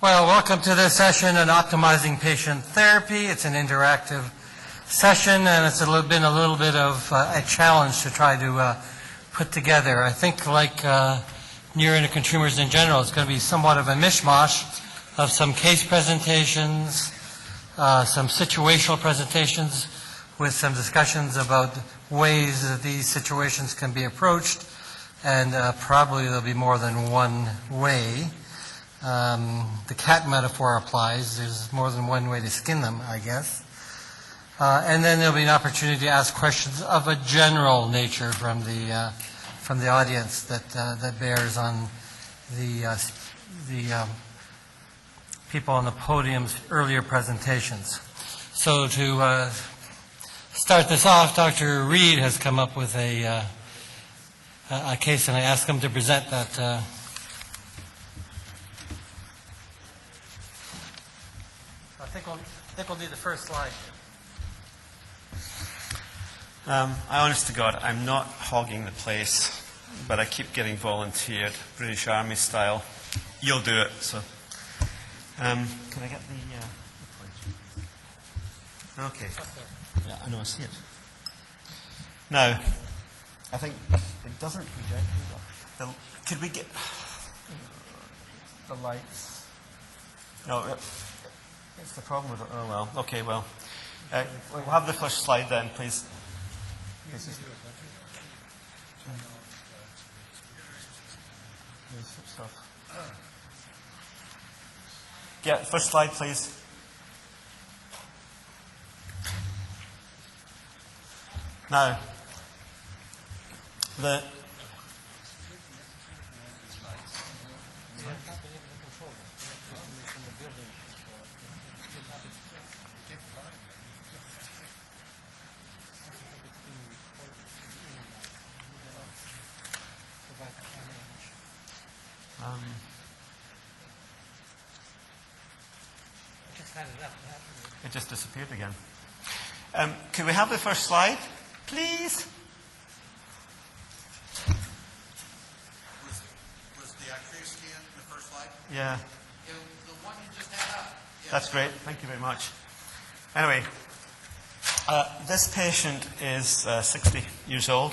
Well, welcome to this session on optimizing patient therapy. It's an interactive session, and it's been a little bit of a challenge to try to put together. I think, like neuroendocrine tumors in general, it's going to be somewhat of a mishmash of some case presentations, some situational presentations with some discussions about ways that these situations can be approached, and probably there'll be more than one way. The cat metaphor applies. There's more than one way to skin them, I guess. And then there'll be an opportunity to ask questions of a general nature from the audience that bears on the people on the podium's earlier presentations. So to start this off, Dr. Reid has come up with a case, and I asked him to present that. I think we'll need the first slide. Honest to God, I'm not hogging the place, but I keep getting volunteered, British Army style. You'll do it, so. Can I get the point? Okay. Yeah, I know, I see it. Now, I think it doesn't project. Could we get the lights? No, it's the problem with it. Oh, well. Okay, well. We'll have the first slide then, please. Yeah, first slide, please. Now, the it just disappeared again. Could we have the first slide, please? Was the X-ray scan the first slide? Yeah. The one you just had up. Yeah. That's great. Thank you very much. Anyway, this patient is 60 years old.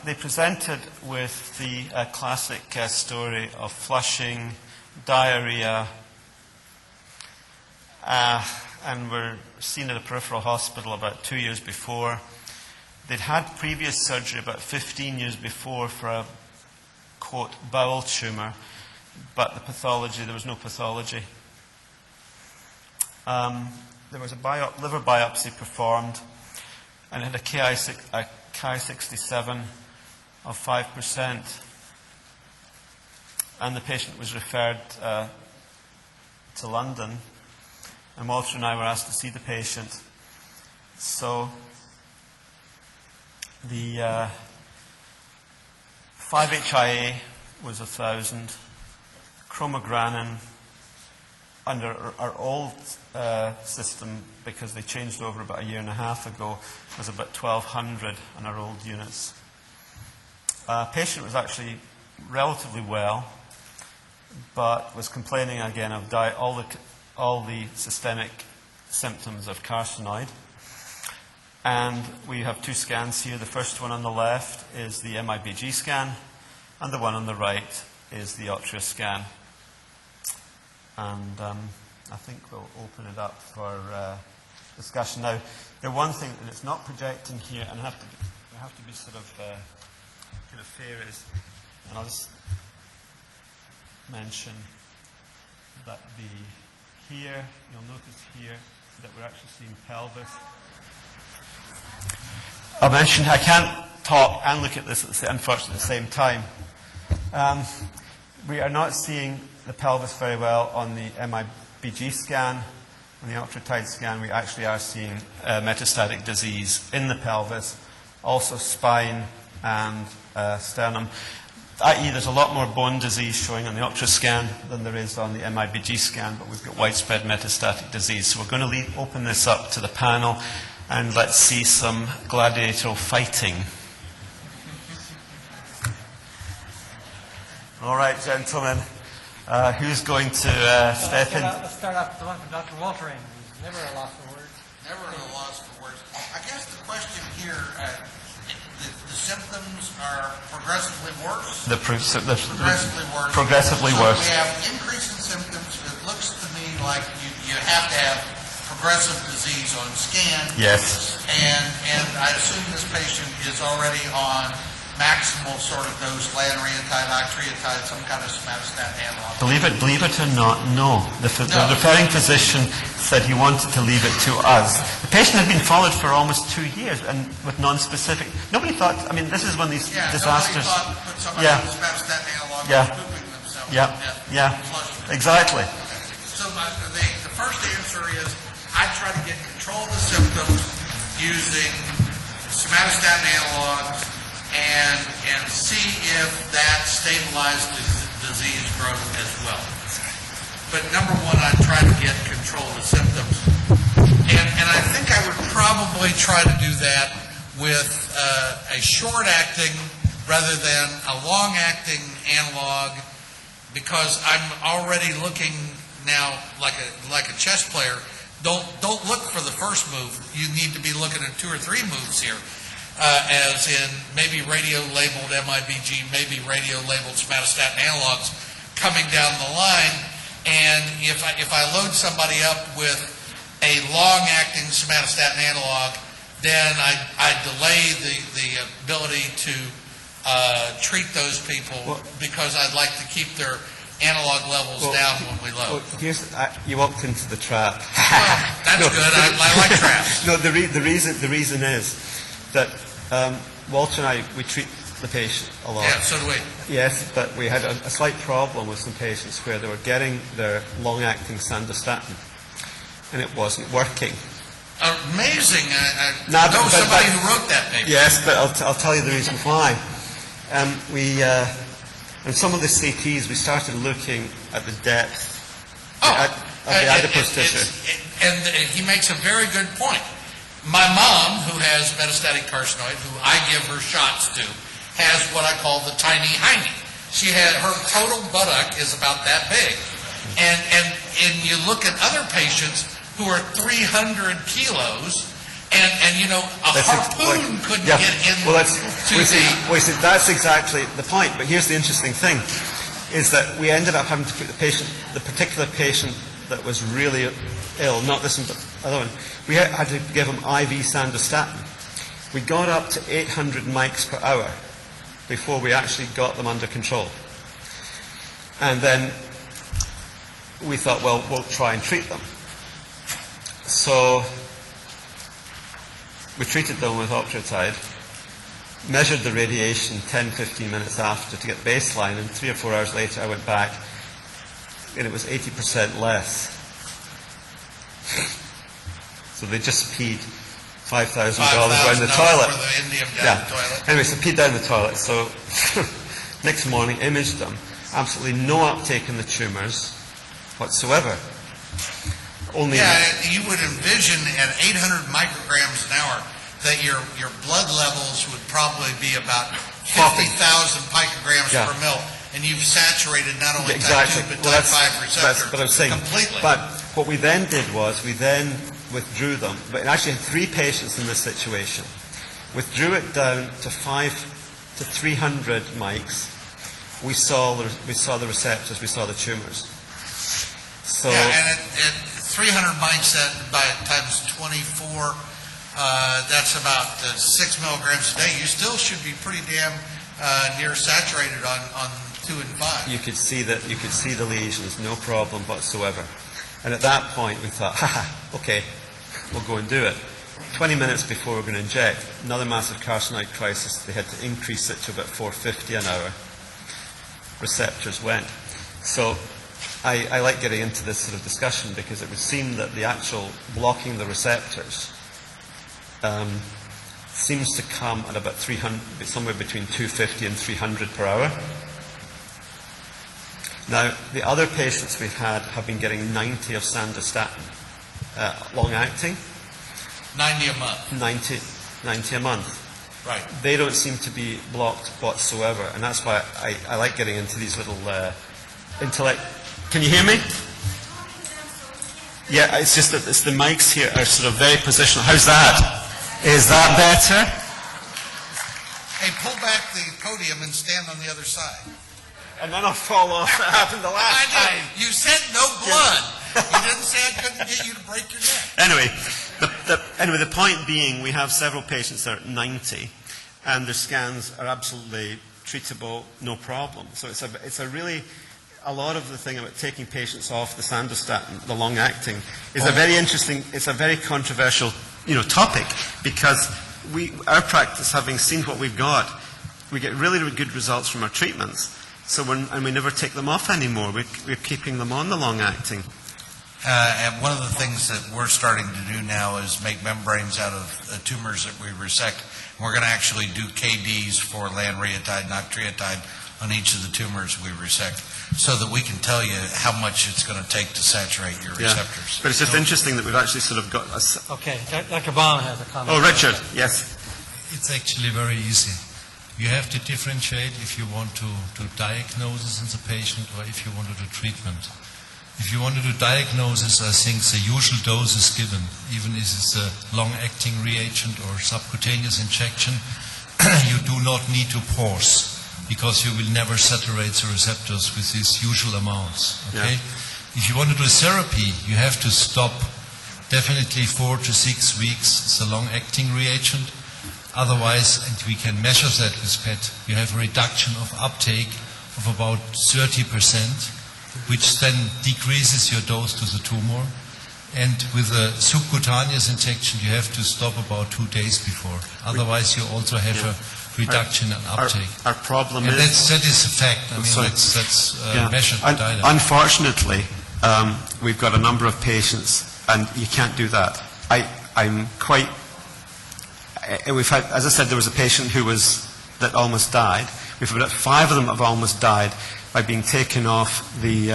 They presented with the classic story of flushing, diarrhea, and were seen at a peripheral hospital about 2 years before. They'd had previous surgery about 15 years before for a, quote, bowel tumor, but there was no pathology. There was a liver biopsy performed, and it had a Ki-67 of 5%. And the patient was referred to London. And Walter and I were asked to see the patient. So the 5-HIA was 1,000. Chromogranin under our old system, because they changed over about a year and a half ago, was about 1,200 on our old units. Patient was actually relatively well, but was complaining again of all the systemic symptoms of carcinoid. And we have two scans here. The first one on the left is the MIBG scan, and the one on the right is the Ultra scan. And I think we'll open it up for discussion. Now, the one thing that it's not projecting here, and I have to be sort of kind of fair, is, and I'll just mention that here, you'll notice here that we're actually seeing pelvis. I'll mention I can't talk and look at this unfortunately at the same time. We are not seeing the pelvis very well on the MIBG scan. On the ultrasound scan, we actually are seeing metastatic disease in the pelvis, also spine and sternum. I.e., there's a lot more bone disease showing on the ultra scan than there is on the MIBG scan, but we've got widespread metastatic disease. So we're going to open this up to the panel, and let's see some gladiatorial fighting. All right, gentlemen. Who's going to step in? Let's start off with the one from Dr. Woltering, who's never at a loss for words. Never at a loss for words. I guess the question here, the symptoms are progressively worse? Progressively worse. So we have increase in symptoms. It looks to me like you have to have progressive disease on scan. Yes. And I assume this patient is already on maximal sort of dose lanreotide, octreotide, some kind of somatostatin analog. Believe it or not, no. The referring physician said he wanted to leave it to us. The patient had been followed for almost 2 years and with non-specific. Nobody thought, I mean, this is one of these disasters. Nobody thought to put somebody on somatostatin analog pooping themselves. Exactly. So the first answer is I try to get control of the symptoms using somatostatin analogs and see if that stabilizes disease growth as well. But number one, I try to get control of the symptoms. And I think I would probably try to do that with a short-acting rather than a long-acting analog, because I'm already looking now like a chess player. Don't look for the first move. You need to be looking at 2 or 3 moves here. As in maybe radio-labeled MIBG, maybe radio-labeled somatostatin analogs coming down the line. And if I load somebody up with a long-acting somatostatin analog, then I delay the ability to treat those people because I'd like to keep their analog levels down when we load. You walked into the trap. That's good. I like traps. No, the reason is that Walter and I, we treat the patient a lot. Yeah, so do we. Yes, but we had a slight problem with some patients where they were getting their long-acting sandostatin and it wasn't working. Amazing. I know somebody who wrote that paper. Yes, but I'll tell you the reason why. In some of the CTs, we started looking at the depth of the adipose tissue. And he makes a very good point. My mom, who has metastatic carcinoid, who I give her shots to, has what I call the tiny hiney. Her total buttock is about that big. And you look at other patients who are 300 kilos, and you know, a harpoon couldn't get into the... That's exactly the point. But here's the interesting thing, is that we ended up having to put the particular patient that was really ill, not this one, but the other one, we had to give him IV sandostatin. We got up to 800 mics per hour before we actually got them under control. And then we thought, well, we'll try and treat them. So we treated them with octreotide, measured the radiation 10-15 minutes after to get baseline, and 3 or 4 hours later I went back and it was 80% less. So they just peed $5,000 down the toilet. For the indium down the toilet. Anyway, so peed down the toilet. So next morning, imaged them. Absolutely no uptake in the tumours whatsoever. You would envision at 800 micrograms an hour that your blood levels would probably be about 50,000 picograms per mil, and you've saturated not only type 2 but type 5 receptor that's what I'm saying. Completely. But what we then did was we then withdrew them. But actually had 3 patients in this situation. Withdrew it down to 5 to 300 mics. We saw the receptors, we saw the tumours. So and at 300 mics by times 24, that's about 6 milligrams a day. You still should be pretty damn near saturated on 2 and 5. You could see the lesions, no problem whatsoever. And at that point we thought, okay, we'll go and do it. 20 minutes before we're going to inject, another massive carcinoid crisis, they had to increase it to about 450 an hour. Receptors went. So I like getting into this sort of discussion because it would seem that the actual blocking the receptors seems to come at about 300, somewhere between 250 and 300 per hour. Now, the other patients we've had have been getting 90 of sandostatin, long-acting. 90 a month. 90 a month. Right. They don't seem to be blocked whatsoever, and that's why I like getting into these little Can you hear me? Yeah, it's just that the mics here are sort of very positional. How's that? Is that better? Hey, pull back the podium and stand on the other side. And then I'll fall off. That happened the last time. You said no blood. You didn't say I couldn't get you to break your neck. Anyway, the point being, we have several patients that are at 90, and their scans are absolutely treatable, no problem. So it's a really, a lot of the thing about taking patients off the sandostatin, the long-acting, is a very interesting, it's a very controversial, topic, because our practice, having seen what we've got, we get really, really good results from our treatments. So and we never take them off anymore. We're keeping them on the long-acting. And one of the things that we're starting to do now is make membranes out of tumors that we resect. We're going to actually do KDs for lanreotide and octreotide on each of the tumors we resect, so that we can tell you how much it's going to take to saturate your receptors. But it's just interesting that we've actually sort of got a... Okay, Dr. Baum has a comment. Oh, Richard, yes. It's actually very easy. You have to differentiate if you want to do diagnosis in the patient or if you want to do treatment. If you want to do diagnosis, I think the usual dose is given, even if it's a long-acting reagent or subcutaneous injection. You do not need to pause, because you will never saturate the receptors with these usual amounts. Okay? Yeah. If you want to do therapy, you have to stop definitely 4 to 6 weeks. It's a long-acting reagent. Otherwise, and we can measure that with PET, you have a reduction of uptake of about 30%, which then decreases your dose to the tumor. And with a subcutaneous injection, you have to stop about 2 days before. Otherwise, you also have a reduction in uptake. Our problem and is... that is a fact. I mean, that's measured by data. Unfortunately, we've got a number of patients, and you can't do that. I'm quite... We've had, as I said, there was a patient that almost died. We've had 5 of them have almost died by being taken off the...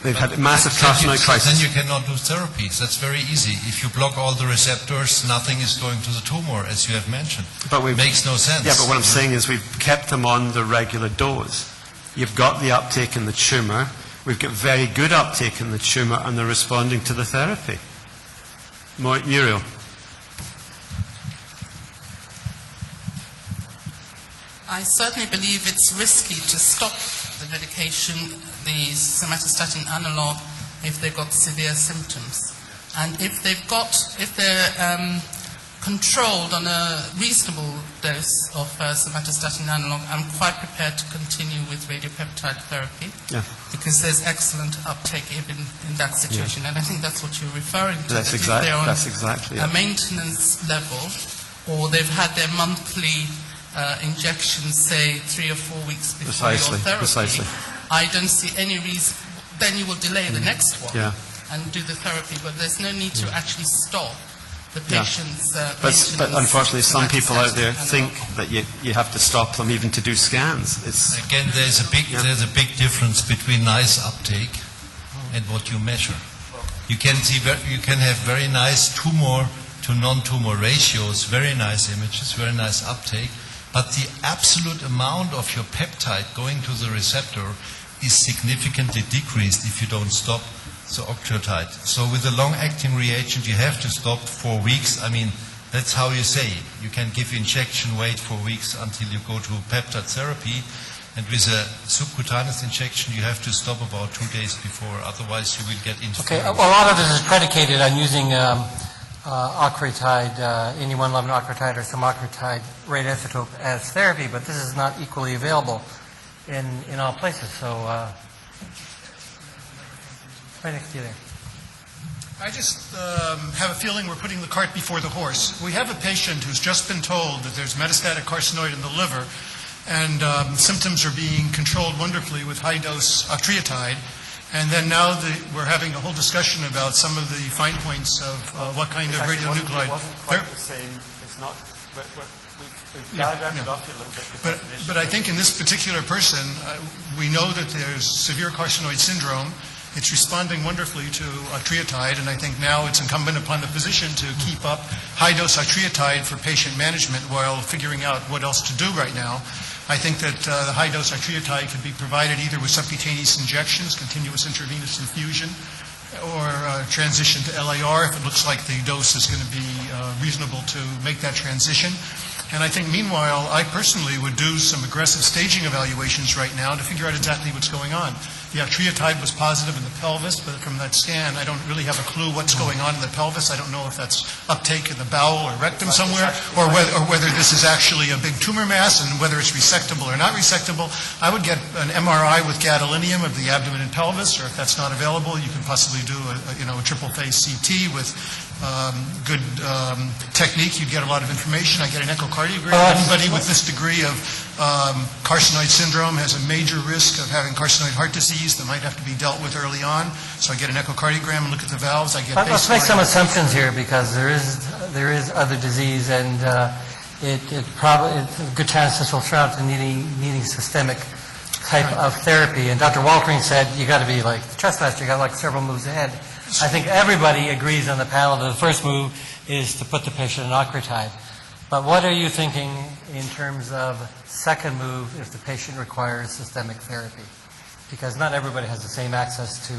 they've had massive carcinoid crisis. Then you cannot do therapies. That's very easy. If you block all the receptors, nothing is going to the tumor, as you have mentioned. But it makes no sense. Yeah, but what I'm saying is we've kept them on the regular dose. You've got the uptake in the tumour. We've got very good uptake in the tumour, and they're responding to the therapy. Muriel. I certainly believe it's risky to stop the medication, the somatostatin analog, if they've got severe symptoms. And if they're controlled on a reasonable dose of somatostatin analog, I'm quite prepared to continue with radiopeptide therapy, because there's excellent uptake even in that situation. And I think that's what you're referring to. That's exactly a maintenance level, or they've had their monthly injections, say 3 or 4 weeks before your therapy. Precisely. I don't see any reason. Then you will delay the next one and do the therapy, but there's no need to actually stop the patient's but unfortunately, some people out there think that you have to stop them even to do scans. Again, there's a big difference between nice uptake and what you measure. You can have very nice tumor to non-tumor ratios, very nice images, very nice uptake. But the absolute amount of your peptide going to the receptor is significantly decreased if you don't stop the octreotide. So with a long-acting reagent, you have to stop 4 weeks. I mean, that's how you say. You can give injection, wait 4 weeks until you go to peptide therapy. And with a subcutaneous injection, you have to stop about 2 days before. Otherwise, you will get interference. Okay, well, a lot of this is predicated on using... octreotide, NE111 octreotide or some octreotide radioisotope as therapy, but this is not equally available in all places. So, right next to you there. I just have a feeling we're putting the cart before the horse. We have a patient who's just been told that there's metastatic carcinoid in the liver, and symptoms are being controlled wonderfully with high-dose octreotide. And then now we're having a whole discussion about some of the fine points of what kind of radionuclide therapy. It's not. We've diagrammed it off a little bit. But I think in this particular person, we know that there's severe carcinoid syndrome. It's responding wonderfully to octreotide, and I think now it's incumbent upon the physician to keep up high-dose octreotide for patient management while figuring out what else to do right now. I think that the high-dose octreotide could be provided either with subcutaneous injections, continuous intravenous infusion, or transition to LAR if it looks like the dose is going to be reasonable to make that transition. And I think, meanwhile, I personally would do some aggressive staging evaluations right now to figure out exactly what's going on. The octreotide was positive in the pelvis, but from that scan, I don't really have a clue what's going on in the pelvis. I don't know if that's uptake in the bowel or rectum somewhere, or whether this is actually a big tumor mass and whether it's resectable or not resectable. I would get an MRI with gadolinium of the abdomen and pelvis, or if that's not available, you can possibly do a triple phase CT with good technique. You'd get a lot of information. I get an echocardiogram. Anybody with this degree of carcinoid syndrome has a major risk of having carcinoid heart disease that might have to be dealt with early on. So I get an echocardiogram and look at the valves. I get Let's make some assumptions here, because there is other disease, and it's a good chance this will turn out to needing systemic type of therapy. And Dr. Woltering said you got to be like the chess master. You got like several moves ahead. I think everybody agrees on the panel that the first move is to put the patient on octreotide. But what are you thinking in terms of second move if the patient requires systemic therapy? Because not everybody has the same access to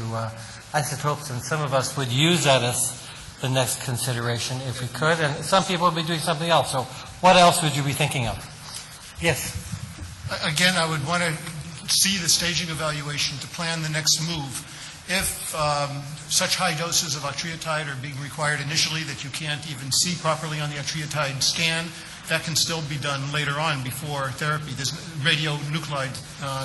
isotopes, and some of us would use that as the next consideration if we could, and some people would be doing something else. So what else would you be thinking of? Yes? Again, I would want to see the staging evaluation to plan the next move. If such high doses of octreotide are being required initially that you can't even see properly on the octreotide scan, that can still be done later on before therapy. There's radionuclide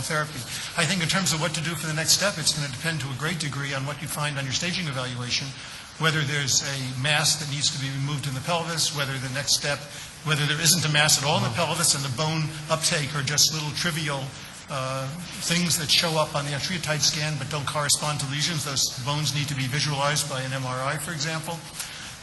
therapy. I think in terms of what to do for the next step, it's going to depend to a great degree on what you find on your staging evaluation, whether there's a mass that needs to be removed in the pelvis, whether the next step, whether there isn't a mass at all in the pelvis and the bone uptake are just little trivial things that show up on the octreotide scan but don't correspond to lesions. Those bones need to be visualized by an MRI, for example,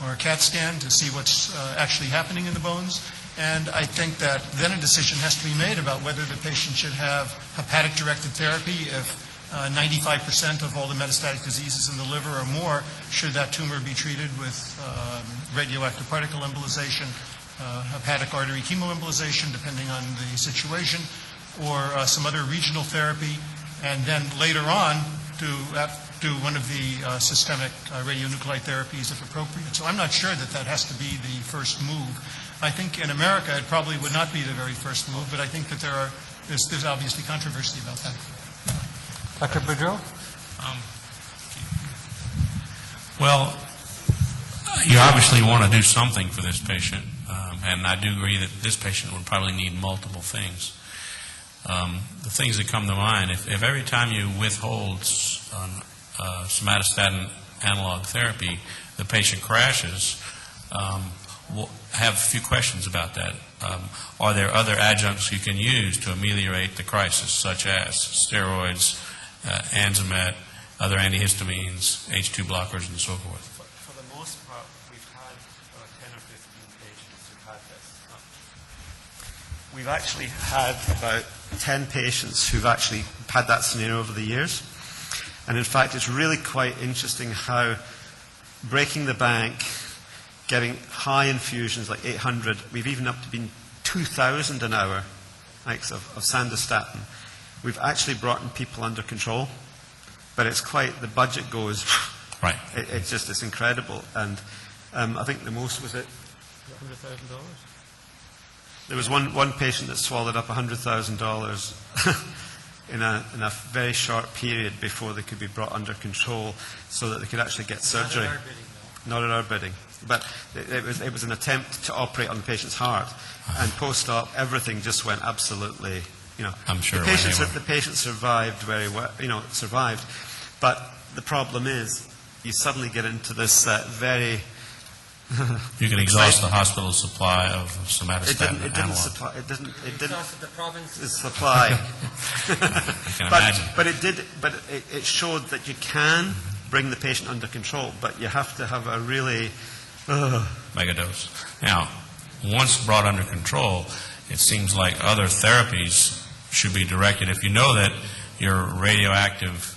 or a CAT scan to see what's actually happening in the bones. And I think that then a decision has to be made about whether the patient should have hepatic-directed therapy if 95% of all the metastatic diseases in the liver or more, should that tumor be treated with radioactive particle embolization, hepatic artery chemoembolization, depending on the situation, or some other regional therapy, and then later on do one of the systemic radionuclide therapies if appropriate. So I'm not sure that that has to be the first move. I think in America it probably would not be the very first move, but I think that there's obviously controversy about that. Dr. Boudreaux? Well, you obviously want to do something for this patient, and I do agree that this patient would probably need multiple things. The things that come to mind, if every time you withhold somatostatin analog therapy, the patient crashes, we'll have a few questions about that. Are there other adjuncts you can use to ameliorate the crisis, such as steroids, Anzamet, other antihistamines, H2 blockers, and so forth? For the most part, we've had 10 or 15 patients who've had this. We've actually had about 10 patients who've actually had that scenario over the years. And in fact, it's really quite interesting how breaking the bank, getting high infusions like 800, we've even up to been 2,000 an hour of sandostatin. We've actually brought in people under control, but it's quite, the budget goes, right. It's incredible. And I think the most was it $100,000? There was one patient that swallowed up $100,000 in a very short period before they could be brought under control so that they could actually get surgery. Not at our bidding. But it was an attempt to operate on the patient's heart. And post-op, everything just went absolutely, I'm sure the patient survived very well, survived. But the problem is, you suddenly get into this very... You can exhaust the hospital's supply of somatostatin It didn't Exhausted the province's supply. You can imagine. But it showed that you can bring the patient under control, but you have to have a really megadose. Now, once brought under control, it seems like other therapies should be directed. If you know that your radioactive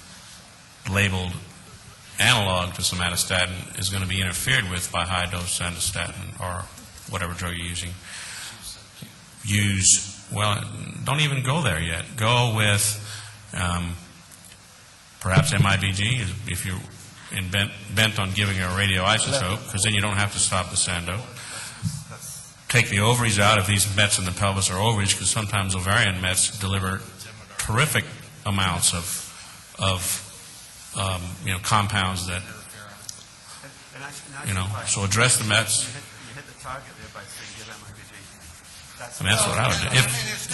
labeled analog to somatostatin is going to be interfered with by high-dose sandostatin or whatever drug you're using, don't even go there yet. Go with perhaps MIBG if you're bent on giving her a radioisotope, because then you don't have to stop the Sando. Take the ovaries out if these mets in the pelvis are ovaries, because sometimes ovarian mets deliver terrific amounts of compounds that, so address the mets. You hit the target there by saying give MIBG. And that's what I would do.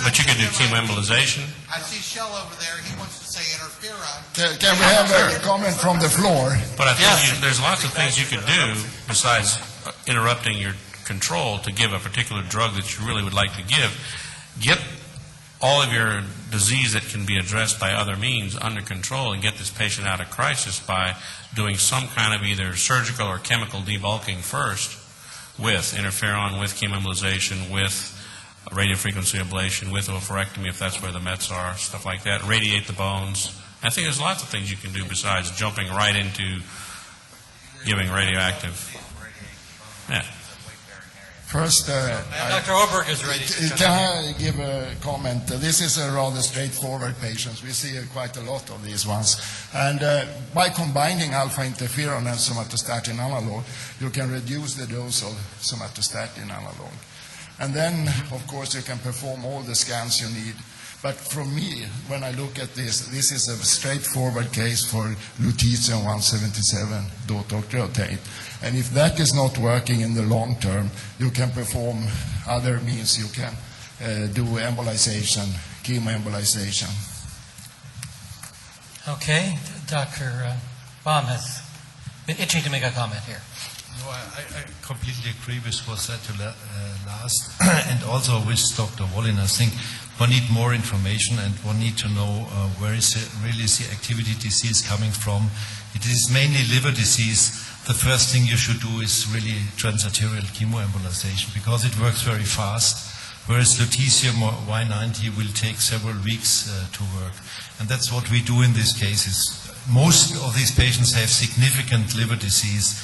But you could do chemoembolization. I see Shell over there. He wants to say interferon. Can we have a comment from the floor? But I think there's lots of things you could do besides interrupting your control to give a particular drug that you really would like to give. Get all of your disease that can be addressed by other means under control and get this patient out of crisis by doing some kind of either surgical or chemical debulking first with interferon, with chemoembolization, with radiofrequency ablation, with oophorectomy if that's where the mets are, stuff like that. Radiate the bones. I think there's lots of things you can do besides jumping right into giving radioactive. Yeah. First, Dr. Oberg is ready to can I give a comment? This is a rather straightforward patient. We see quite a lot of these ones. And by combining alpha interferon and somatostatin analog, you can reduce the dose of somatostatin analog. And then, of course, you can perform all the scans you need. But for me, when I look at this is a straightforward case for lutetium 177 dot-octreotide. And if that is not working in the long term, you can perform other means. You can do embolization, chemoembolization. Okay, Dr. Baum has been itching to make a comment here. No, I completely agree with what said last, and also with Dr. Wolin. I think one need more information, and one need to know where is really the activity disease coming from. It is mainly liver disease. The first thing you should do is really transarterial chemoembolization, because it works very fast, whereas lutetium or Y90 will take several weeks to work. And that's what we do in these cases. Most of these patients have significant liver disease,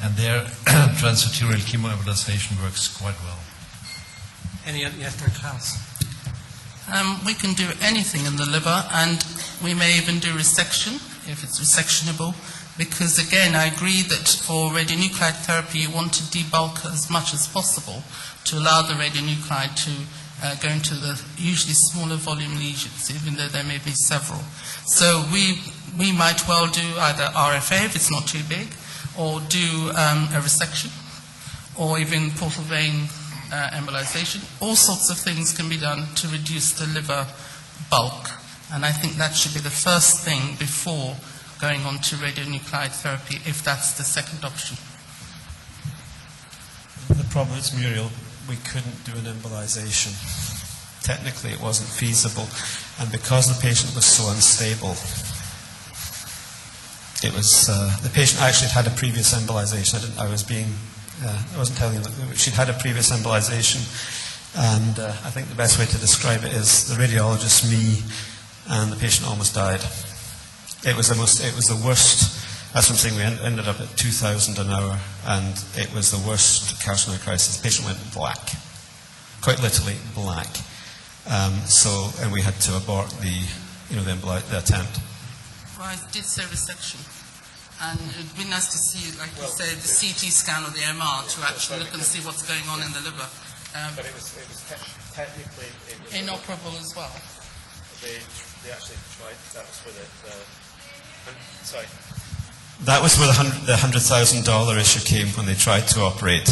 and their transarterial chemoembolization works quite well. Yes, Dr. Klaus. We can do anything in the liver, and we may even do resection if it's resectionable, because again, I agree that for radionuclide therapy, you want to debulk as much as possible to allow the radionuclide to go into the usually smaller volume lesions, even though there may be several. So we might well do either RFA if it's not too big, or do a resection, or even portal vein embolization. All sorts of things can be done to reduce the liver bulk, and I think that should be the first thing before going on to radionuclide therapy, if that's the second option. The problem is, Muriel, we couldn't do an embolization. Technically, it wasn't feasible, and because the patient was so unstable, it was the patient actually had a previous embolization. I wasn't telling you that she'd had a previous embolization, and I think the best way to describe it is the radiologist, me, and the patient almost died. It was the worst. That's what I'm saying. We ended up at 2,000 an hour, and it was the worst carcinoid crisis. The patient went black, quite literally black. And we had to abort the attempt. Well, I did say resection. And it would be nice to see, like you said, the CT scan or the MR to actually look and see what's going on in the liver. But it was technically inoperable as well. They actually tried. That was for sorry. That was where the $100,000 issue came when they tried to operate.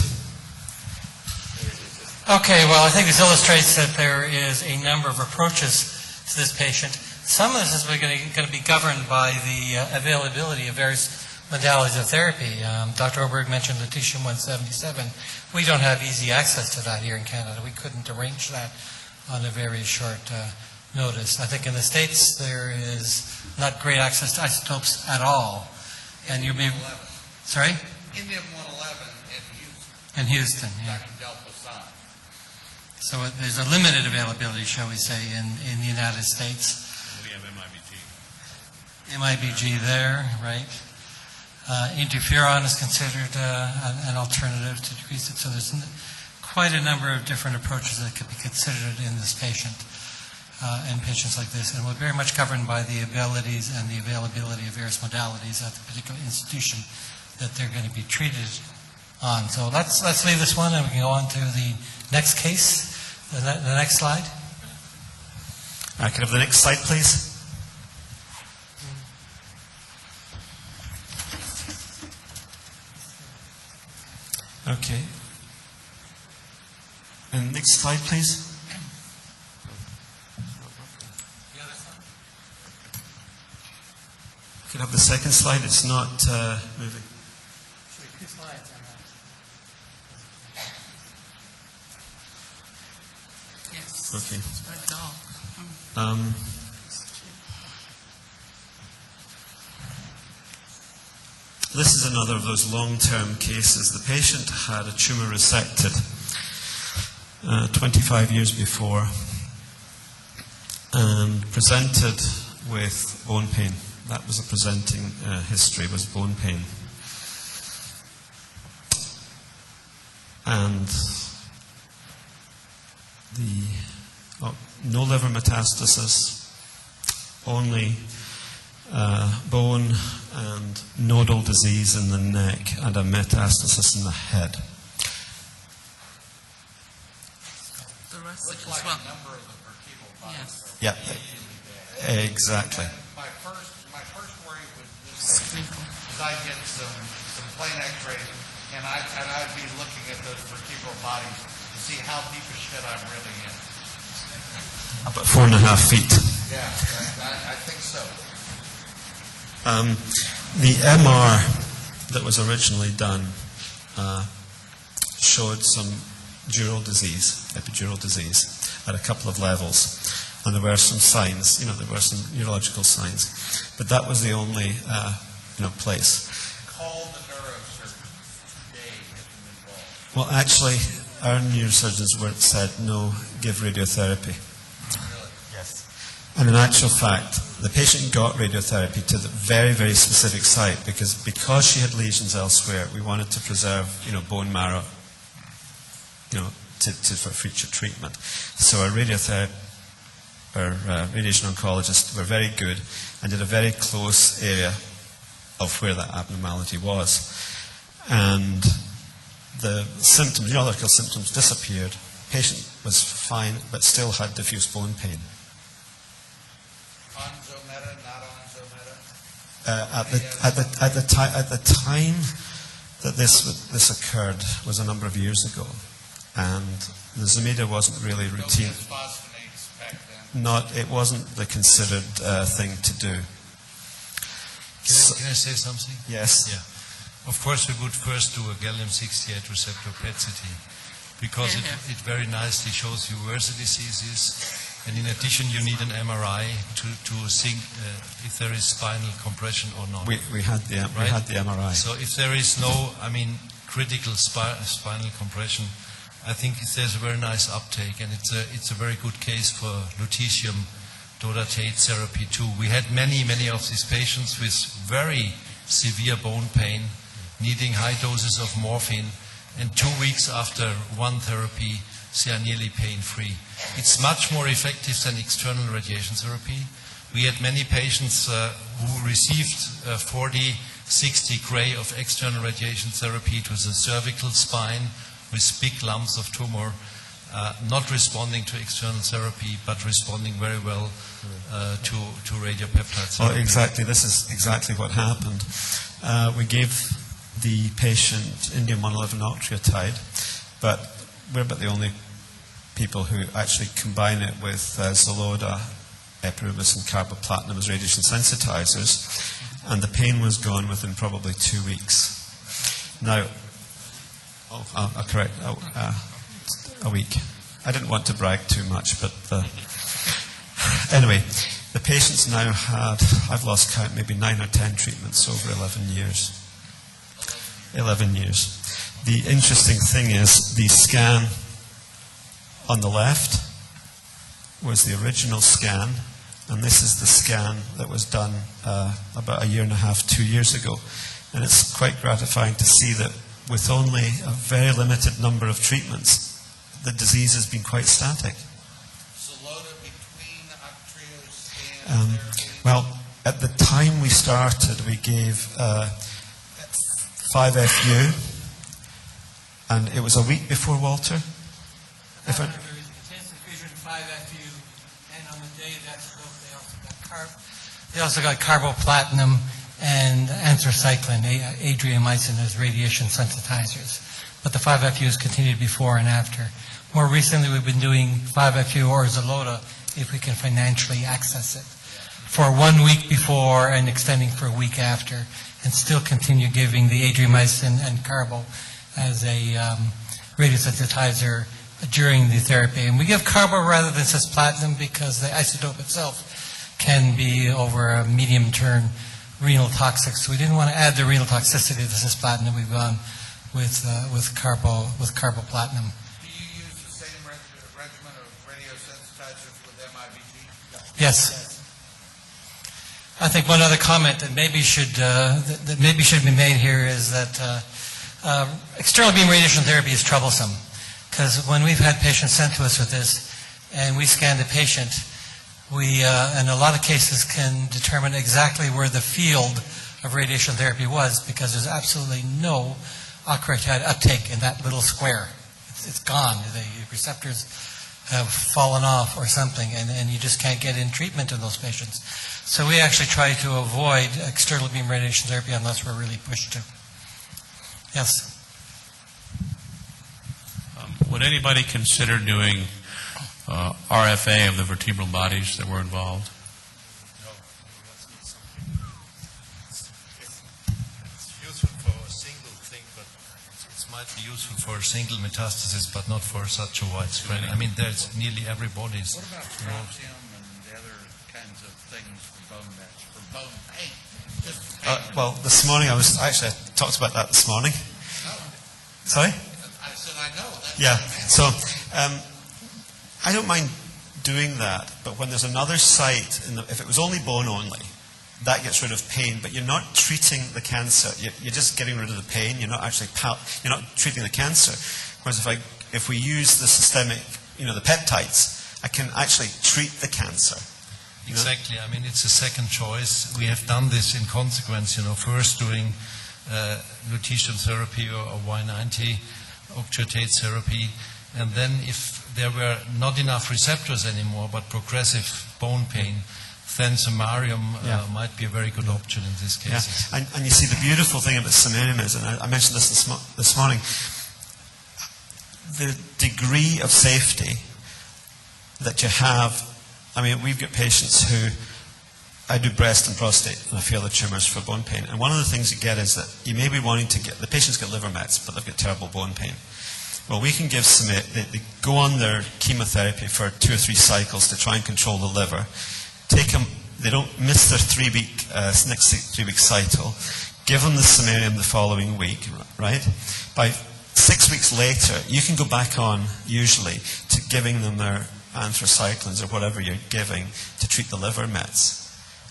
Okay, well, I think this illustrates that there is a number of approaches to this patient. Some of this is going to be governed by the availability of various modalities of therapy. Dr. Oberg mentioned lutetium-177. We don't have easy access to that here in Canada. We couldn't arrange that on a very short notice. I think in the States there is not great access to isotopes at all. And you may... Sorry? Indium-111 in Houston, yeah. So there's a limited availability, shall we say, in the United States. We have MIBG. MIBG there, right? Interferon is considered an alternative to decrease it. So there's quite a number of different approaches that could be considered in this patient, in patients like this, and we're very much governed by the abilities and the availability of various modalities at the particular institution that they're going to be treated on. So let's leave this one and we can go on to the next case, the next slide. Can I have the next slide, please? Okay. And next slide, please. Could I have the second slide? It's not moving. Yes. Okay. It's very dark. This is another of those long-term cases. The patient had a tumour resected 25 years before and presented with bone pain. That was a presenting history, was bone pain. And no liver metastasis, only bone and nodal disease in the neck and a metastasis in the head. The rest Looks as like well. a number of the vertebral bodies. Yes. Yeah, exactly. My first worry with this patient is I'd get some plain x-rays and I'd be looking at those vertebral bodies to see how deep a shit I'm really in. About 4.5 feet. Yeah, I think so. The MR that was originally done showed some dural disease, epidural disease, at a couple of levels. And there were some signs, there were some neurological signs. But that was the only, place. Call the neurosurgeon today, get them involved. Well, actually, our neurosurgeons said, no, give radiotherapy. Really? Yes. And in actual fact, the patient got radiotherapy to the very, very specific site because she had lesions elsewhere, we wanted to preserve, bone marrow, for future treatment. So our radiation oncologists were very good and did a very close area of where that abnormality was. And the symptoms, neurological symptoms disappeared. Patient was fine, but still had diffuse bone pain. On Zometa, not on Zometa? At the time that this occurred was a number of years ago, and the Zometa wasn't really routine. Phosphonates back then. It wasn't the considered thing to do. Can I say something? Yes. Yeah. Of course, we would first do a gallium-68 receptor PET CT because it very nicely shows you where the disease is. And in addition, you need an MRI to see if there is spinal compression or not. We had the MRI. So if there is no, critical spinal compression, I think there's a very nice uptake, and it's a very good case for lutetium dotatate therapy too. We had many of these patients with very severe bone pain, needing high doses of morphine, and 2 weeks after one therapy, they are nearly pain-free. It's much more effective than external radiation therapy. We had many patients who received 40-60 gray of external radiation therapy to the cervical spine with big lumps of tumor, not responding to external therapy, but responding very well to radiopeptide therapy. Oh, exactly. This is exactly what happened. We gave the patient indium 111 octreotide, but we're about the only people who actually combine it with Xeloda, epirubis, and carboplatinum as radiation sensitizers, and the pain was gone within probably 2 weeks. Now, a week. I didn't want to brag too much, but anyway, the patients now had, I've lost count, maybe 9 or 10 treatments over 11 years. 11 years. The interesting thing is the scan on the left was the original scan, and this is the scan that was done about 1.5 years, 2 years ago. And it's quite gratifying to see that with only a very limited number of treatments, the disease has been quite static. Xylota between Octreos and therapy? Well, at the time we started, we gave 5-FU, and it was a week before Walter. There was intensive infusion 5-FU, and on the day that's both, they also got carboplatinum and anthracycline, adriamycin as radiation sensitizers. But the 5-FUs continued before and after. More recently, we've been doing 5-FU or Xylota if we can financially access it for 1 week before and extending for a week after, and still continue giving the adriamycin and carbo as a radiosensitizer during the therapy. And we give carbo rather than cisplatin because the isotope itself can be over a medium-term renal toxic. So we didn't want to add the renal toxicity to the cisplatin. We've gone with carboplatinum. Do you use the same regimen of radiosensitizers with MIBG? Yes. I think one other comment that maybe should be made here is that external beam radiation therapy is troublesome, because when we've had patients sent to us with this and we scan the patient, we in a lot of cases can determine exactly where the field of radiation therapy was, because there's absolutely no octreotide uptake in that little square. It's gone. The receptors have fallen off or something, and you just can't get in treatment in those patients. So we actually try to avoid external beam radiation therapy unless we're really pushed to. Yes? Would anybody consider doing RFA of the vertebral bodies that were involved? No, it's useful for a single thing, but it might be useful for a single metastasis, but not for such a wide spread. I mean, there's nearly everybody. What about strontium and the other kinds of things for bone mets, for bone pain? Just for pain. Well, this morning I talked about that this morning. Sorry? I said I know. Yeah. So I don't mind doing that, but when there's another site, if it was only bone only, that gets rid of pain, but you're not treating the cancer. You're just getting rid of the pain. You're not actually you're not treating the cancer. Whereas if we use the systemic, the peptides, I can actually treat the cancer. Exactly. I mean, it's a second choice. We have done this in consequence. First doing lutetium therapy or Y90 octreotide therapy, and then if there were not enough receptors anymore, but progressive bone pain, then samarium might be a very good option in these cases. Yeah. And you see, the beautiful thing about samarium is, and I mentioned this morning, the degree of safety that you have. I mean, we've got patients who, I do breast and prostate, and I feel the tumours for bone pain. And one of the things you get is that you may be wanting to the patients get liver mets, but they've got terrible bone pain. Well, we can give they go on their chemotherapy for 2 or 3 cycles to try and control the liver. They don't miss their 3-week, next 3-week cycle. Give them the samarium the following week, right? By 6 weeks later, you can go back on, usually, to giving them their anthracyclines or whatever you're giving to treat the liver mets.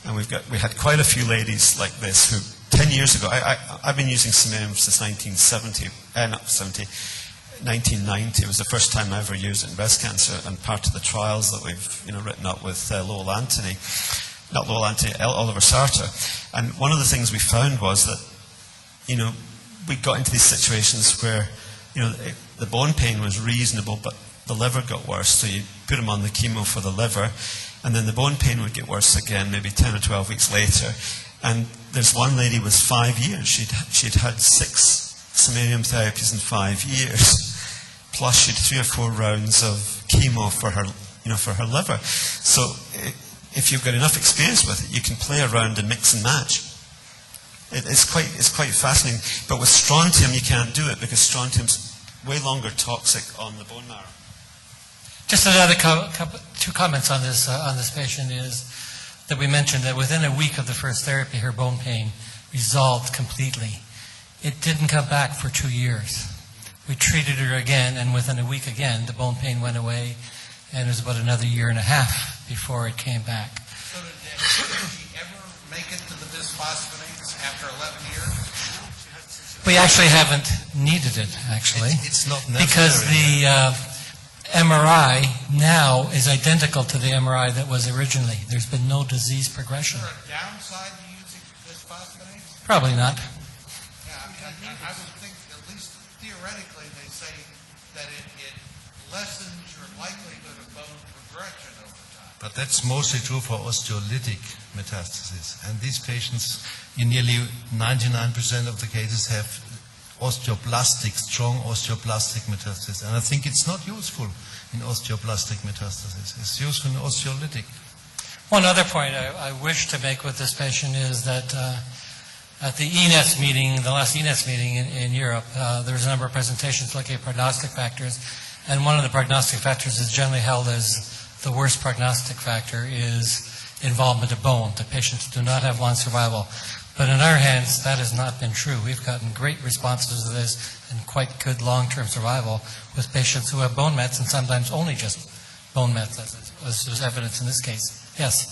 And we had quite a few ladies like this who, 10 years ago, I've been using samarium since 1990. It was the first time I ever used it in breast cancer, and part of the trials that we've written up with Oliver Sartor. And one of the things we found was that we got into these situations where the bone pain was reasonable, but the liver got worse. So you put them on the chemo for the liver, and then the bone pain would get worse again, maybe 10 or 12 weeks later. And there's one lady was 5 years. She'd had 6 samarium therapies in 5 years. Plus, she had 3 or 4 rounds of chemo for her liver. So, if you've got enough experience with it, you can play around and mix and match. It's quite fascinating. But with strontium, you can't do it because strontium's way longer toxic on the bone marrow. Just another 2 comments on this patient is that we mentioned that within a week of the first therapy, her bone pain resolved completely. It didn't come back for 2 years. We treated her again, and within a week again, the bone pain went away, and it was about another 1.5 years before it came back. So did she ever make it to the bisphosphonates after 11 years? We actually haven't needed it, actually. It's not necessary. Because MRI now is identical to the MRI that was originally. There's been no disease progression. Is there a downside to using bisphosphonates? Probably not. Yeah, I would think, at least theoretically, they say that it lessens your likelihood of bone progression over time. But that's mostly true for osteolytic metastasis. And these patients, in nearly 99% of the cases, have strong osteoblastic metastasis. And I think it's not useful in osteoblastic metastasis. It's useful in osteolytic. One other point I wish to make with this patient is that at the ENES meeting, the last ENES meeting in Europe, there was a number of presentations looking at prognostic factors. And one of the prognostic factors is generally held as the worst prognostic factor is involvement of bone. The patients do not have long survival. But in our hands, that has not been true. We've gotten great responses to this and quite good long-term survival with patients who have bone mets and sometimes only just bone mets, as was evidence in this case. Yes?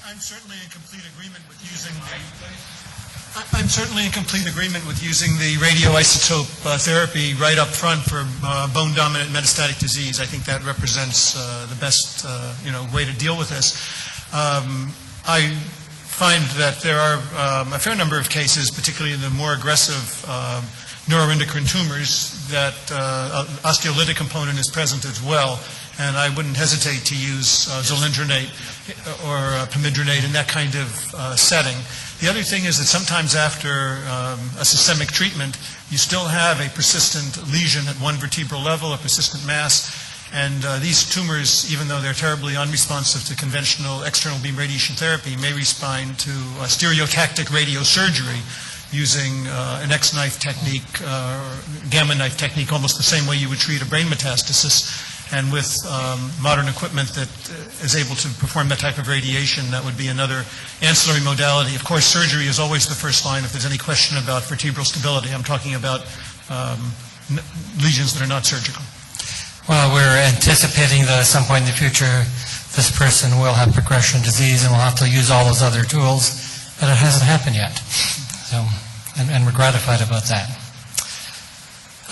I'm certainly in complete agreement with using the radioisotope therapy right up front for bone-dominant metastatic disease. I think that represents the best way to deal with this. I find that there are a fair number of cases, particularly in the more aggressive neuroendocrine tumors, that osteolytic component is present as well, and I wouldn't hesitate to use zolindronate or pamidronate in that kind of setting. The other thing is that sometimes after a systemic treatment, you still have a persistent lesion at one vertebral level, a persistent mass. And these tumors, even though they're terribly unresponsive to conventional external beam radiation therapy, may respond to stereotactic radiosurgery using an X-knife technique, gamma knife technique, almost the same way you would treat a brain metastasis. And with modern equipment that is able to perform that type of radiation, that would be another ancillary modality. Of course, surgery is always the first line if there's any question about vertebral stability. I'm talking about lesions that are not surgical. Well, we're anticipating that at some point in the future, this person will have progression disease and will have to use all those other tools, but it hasn't happened yet. So, and we're gratified about that.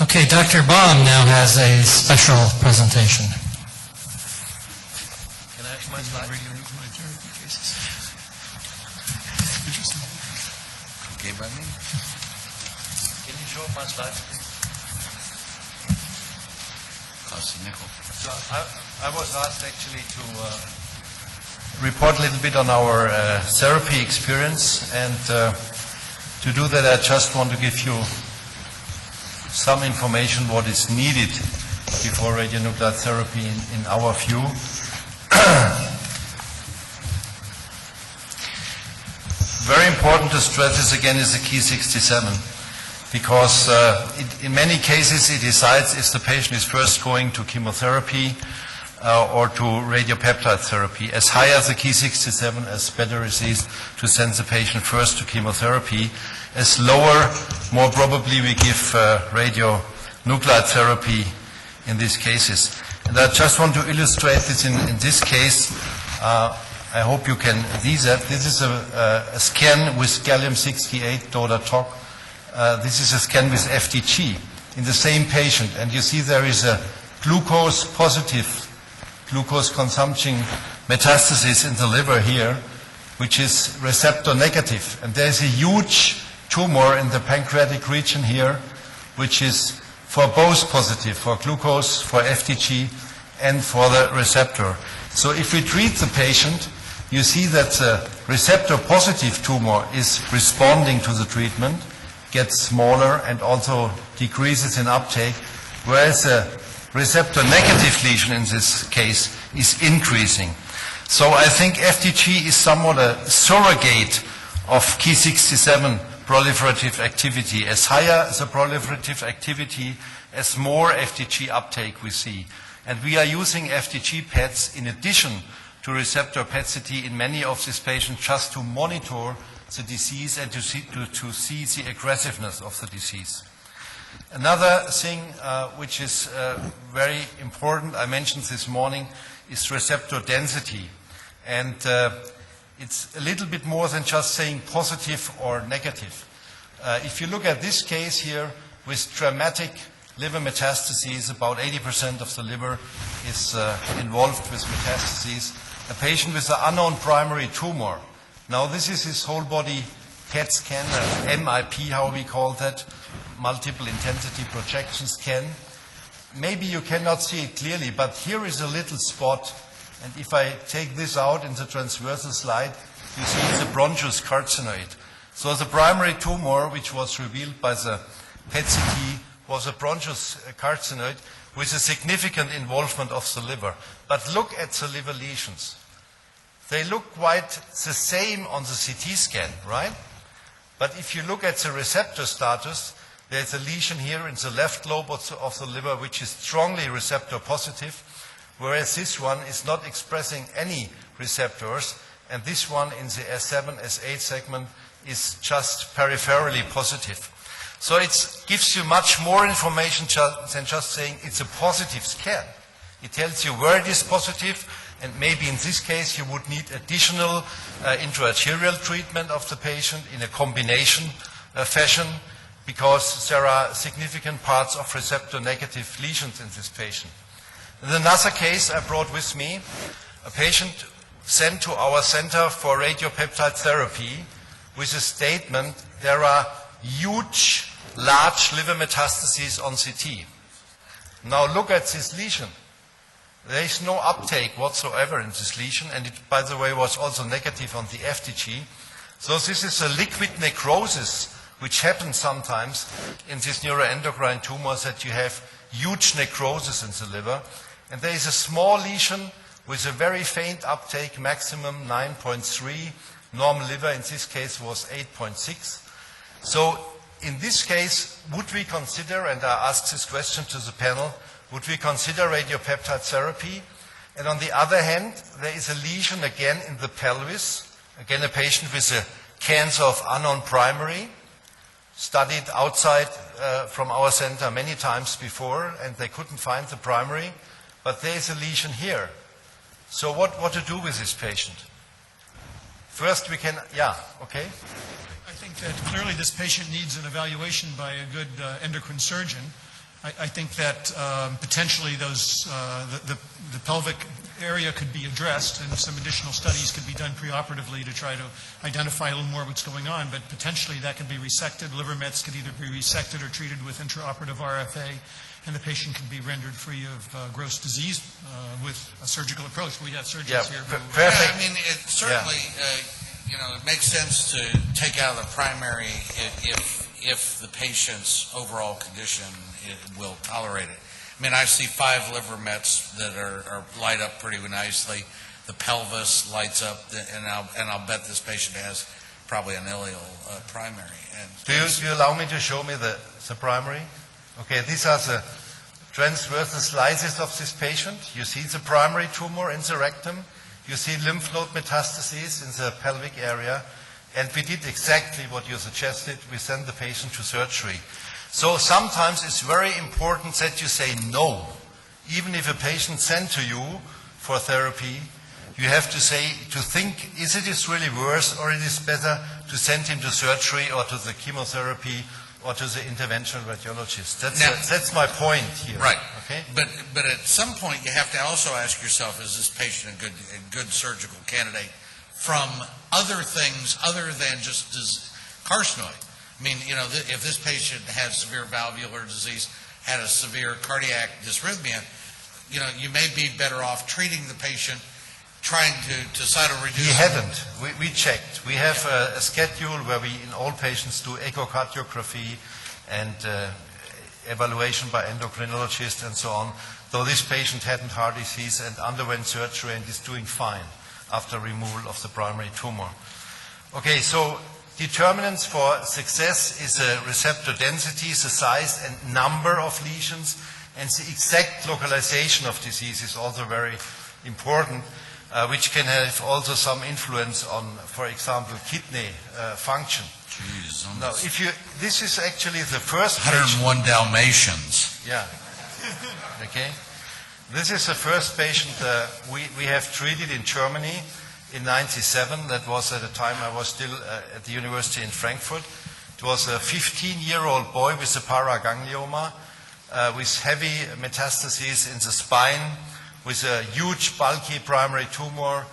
Okay, Dr. Baum now has a special presentation. Can I have my slide? Okay, by me. Can you show my slides, please? So I was asked actually to report a little bit on our therapy experience, and to do that I just want to give you some information what is needed before radionuclide therapy in our view. Very important to stress this again is the key 67. Because in many cases it decides if the patient is first going to chemotherapy or to radiopeptide therapy. As high as the key 67, as better it is to send the patient first to chemotherapy. As lower, more probably we give radionuclide therapy in these cases. And I just want to illustrate this in this case. I hope you can see that. This is a scan with gallium-68 daughter TOC. This is a scan with FDG in the same patient, and you see there is a glucose-positive glucose consumption metastasis in the liver here, which is receptor negative. And there's a huge tumor in the pancreatic region here, which is for both positive, for glucose, for FDG, and for the receptor. So if we treat the patient, you see that the receptor-positive tumor is responding to the treatment, gets smaller and also decreases in uptake, whereas the receptor-negative lesion in this case is increasing. So I think FDG is somewhat a surrogate of Ki67 proliferative activity. As higher the proliferative activity, as more FDG uptake we see. And we are using FDG PETs in addition to receptor PET-CT in many of these patients just to monitor the disease and to see the aggressiveness of the disease. Another thing which is very important, I mentioned this morning, is receptor density. And it's a little bit more than just saying positive or negative. If you look at this case here with dramatic liver metastases. About 80% of the liver is involved with metastases. A patient with an unknown primary tumor. Now this is his whole body PET scan, MIP, how we call that, multiple intensity projection scan. Maybe you cannot see it clearly, but here is a little spot, and if I take this out in the transversal slide, you see it's a bronchus carcinoid. So the primary tumor, which was revealed by the PET-CT, was a bronchus carcinoid with a significant involvement of the liver. But look at the liver lesions. They look quite the same on the CT scan, right? But if you look at the receptor status, there's a lesion here in the left lobe of the liver which is strongly receptor positive, whereas this one is not expressing any receptors, and this one in the S7, S8 segment is just peripherally positive. So it gives you much more information than just saying it's a positive scan. It tells you where it is positive, and maybe in this case you would need additional intraarterial treatment of the patient in a combination fashion, because there are significant parts of receptor negative lesions in this patient. In another case I brought with me, a patient sent to our center for radiopeptide therapy with a statement, there are huge, large liver metastases on CT. Now look at this lesion. There is no uptake whatsoever in this lesion, and it, by the way, was also negative on the FDG. So this is a liquid necrosis, which happens sometimes in these neuroendocrine tumors, that you have huge necrosis in the liver. And there is a small lesion with a very faint uptake, maximum 9.3. Normal liver in this case was 8.6. So in this case, would we consider, and I asked this question to the panel, would we consider radiopeptide therapy? And on the other hand, there is a lesion again in the pelvis, again a patient with a cancer of unknown primary, studied outside from our center many times before, and they couldn't find the primary, but there is a lesion here. So what to do with this patient? First we can, okay. I think that clearly this patient needs an evaluation by a good endocrine surgeon. I think that potentially the pelvic area could be addressed, and some additional studies could be done preoperatively to try to identify a little more what's going on, but potentially that could be resected. Liver mets could either be resected or treated with intraoperative RFA, and the patient can be rendered free of gross disease with a surgical approach. We have surgeons here. Perfect. Yeah, I mean, it certainly, it makes sense to take out the primary if the patient's overall condition will tolerate it. I mean, I see 5 liver mets that are light up pretty nicely. The pelvis lights up, and I'll bet this patient has probably an ileal primary. And do you allow me to show me the primary? Okay, these are the transversal slices of this patient. You see the primary tumor in the rectum. You see lymph node metastases in the pelvic area. And we did exactly what you suggested. We sent the patient to surgery. So sometimes it's very important that you say no. Even if a patient sent to you for therapy, you have to think, is it really worse, or it is better to send him to surgery or to the chemotherapy or to the interventional radiologist. That's my point here. Right. Okay. But at some point you have to also ask yourself, is this patient a good surgical candidate from other things other than just carcinoid? I mean, if this patient has severe valvular disease, had a severe cardiac dysrhythmia, you may be better off treating the patient, trying to cytoreduce. We haven't. We checked. We have a schedule where we, in all patients, do echocardiography and evaluation by endocrinologist and so on. Though this patient hadn't heart disease and underwent surgery and is doing fine after removal of the primary tumor. Okay, so determinants for success is a receptor density, the size and number of lesions, and the exact localization of disease is also very important, which can have also some influence on, for example, kidney function. Jeez, now, this is actually the first 101 patient. Dalmatians. Yeah. Okay. This is the first patient we have treated in Germany in '97. That was at the time I was still at the university in Frankfurt. It was a 15-year-old boy with a paraganglioma, with heavy metastases in the spine, with a huge bulky primary tumor,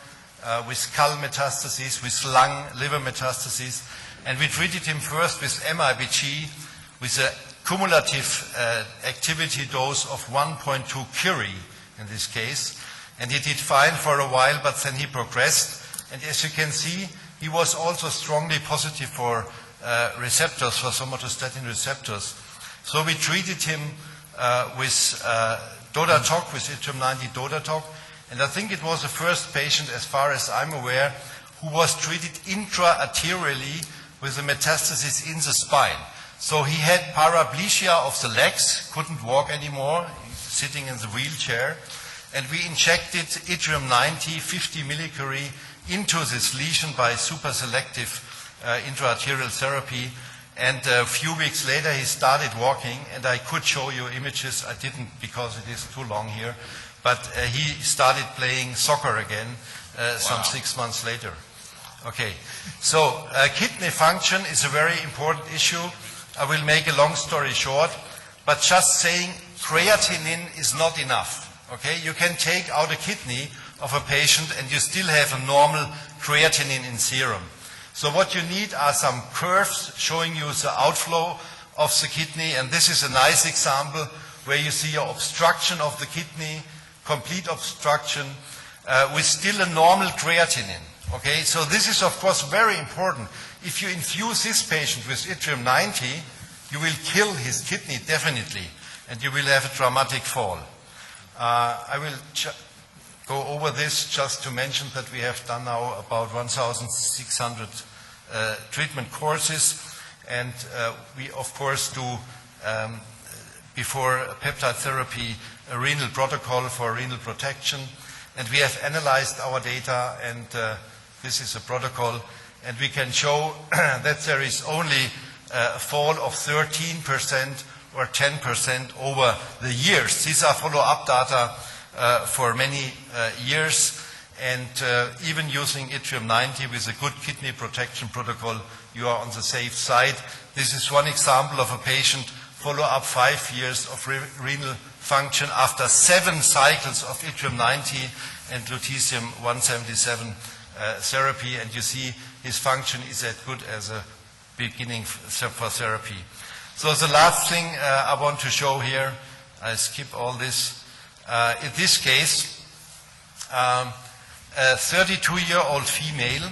with skull metastases, with lung, liver metastases. And we treated him first with MIBG with a cumulative activity dose of 1.2 curie in this case. And he did fine for a while, but then he progressed. And as you can see, he was also strongly positive for receptors, for somatostatin receptors. So we treated him with DODATOC, with yttrium-90 DODATOC. And I think it was the first patient, as far as I'm aware, who was treated intra-arterially with the metastasis in the spine. So he had paraplegia of the legs, couldn't walk anymore, sitting in the wheelchair. And we injected yttrium-90, 50 millicurie, into this lesion by super selective intra-arterial therapy. And a few weeks later he started walking, and I could show you images. I didn't because it is too long here. But he started playing soccer again some 6 months later. Okay, so kidney function is a very important issue. I will make a long story short, but just saying creatinine is not enough. Okay, you can take out a kidney of a patient and you still have a normal creatinine in serum. So what you need are some curves showing you the outflow of the kidney, and this is a nice example where you see your obstruction of the kidney, complete obstruction, with still a normal creatinine. Okay, so this is of course very important. If you infuse this patient with yttrium-90, you will kill his kidney definitely, and you will have a dramatic fall. I will go over this just to mention that we have done now about 1,600 treatment courses, and we of course do before peptide therapy a renal protocol for renal protection, and we have analyzed our data, and this is a protocol, and we can show that there is only a fall of 13% or 10% over the years. These are follow-up data for many years, and even using yttrium-90 with a good kidney protection protocol, you are on the safe side. This is one example of a patient follow-up 5 years of renal function after 7 cycles of yttrium-90 and lutetium-177 therapy, and you see his function is as good as a beginning for therapy. So the last thing I want to show here, I skip all this. In this case, a 32-year-old female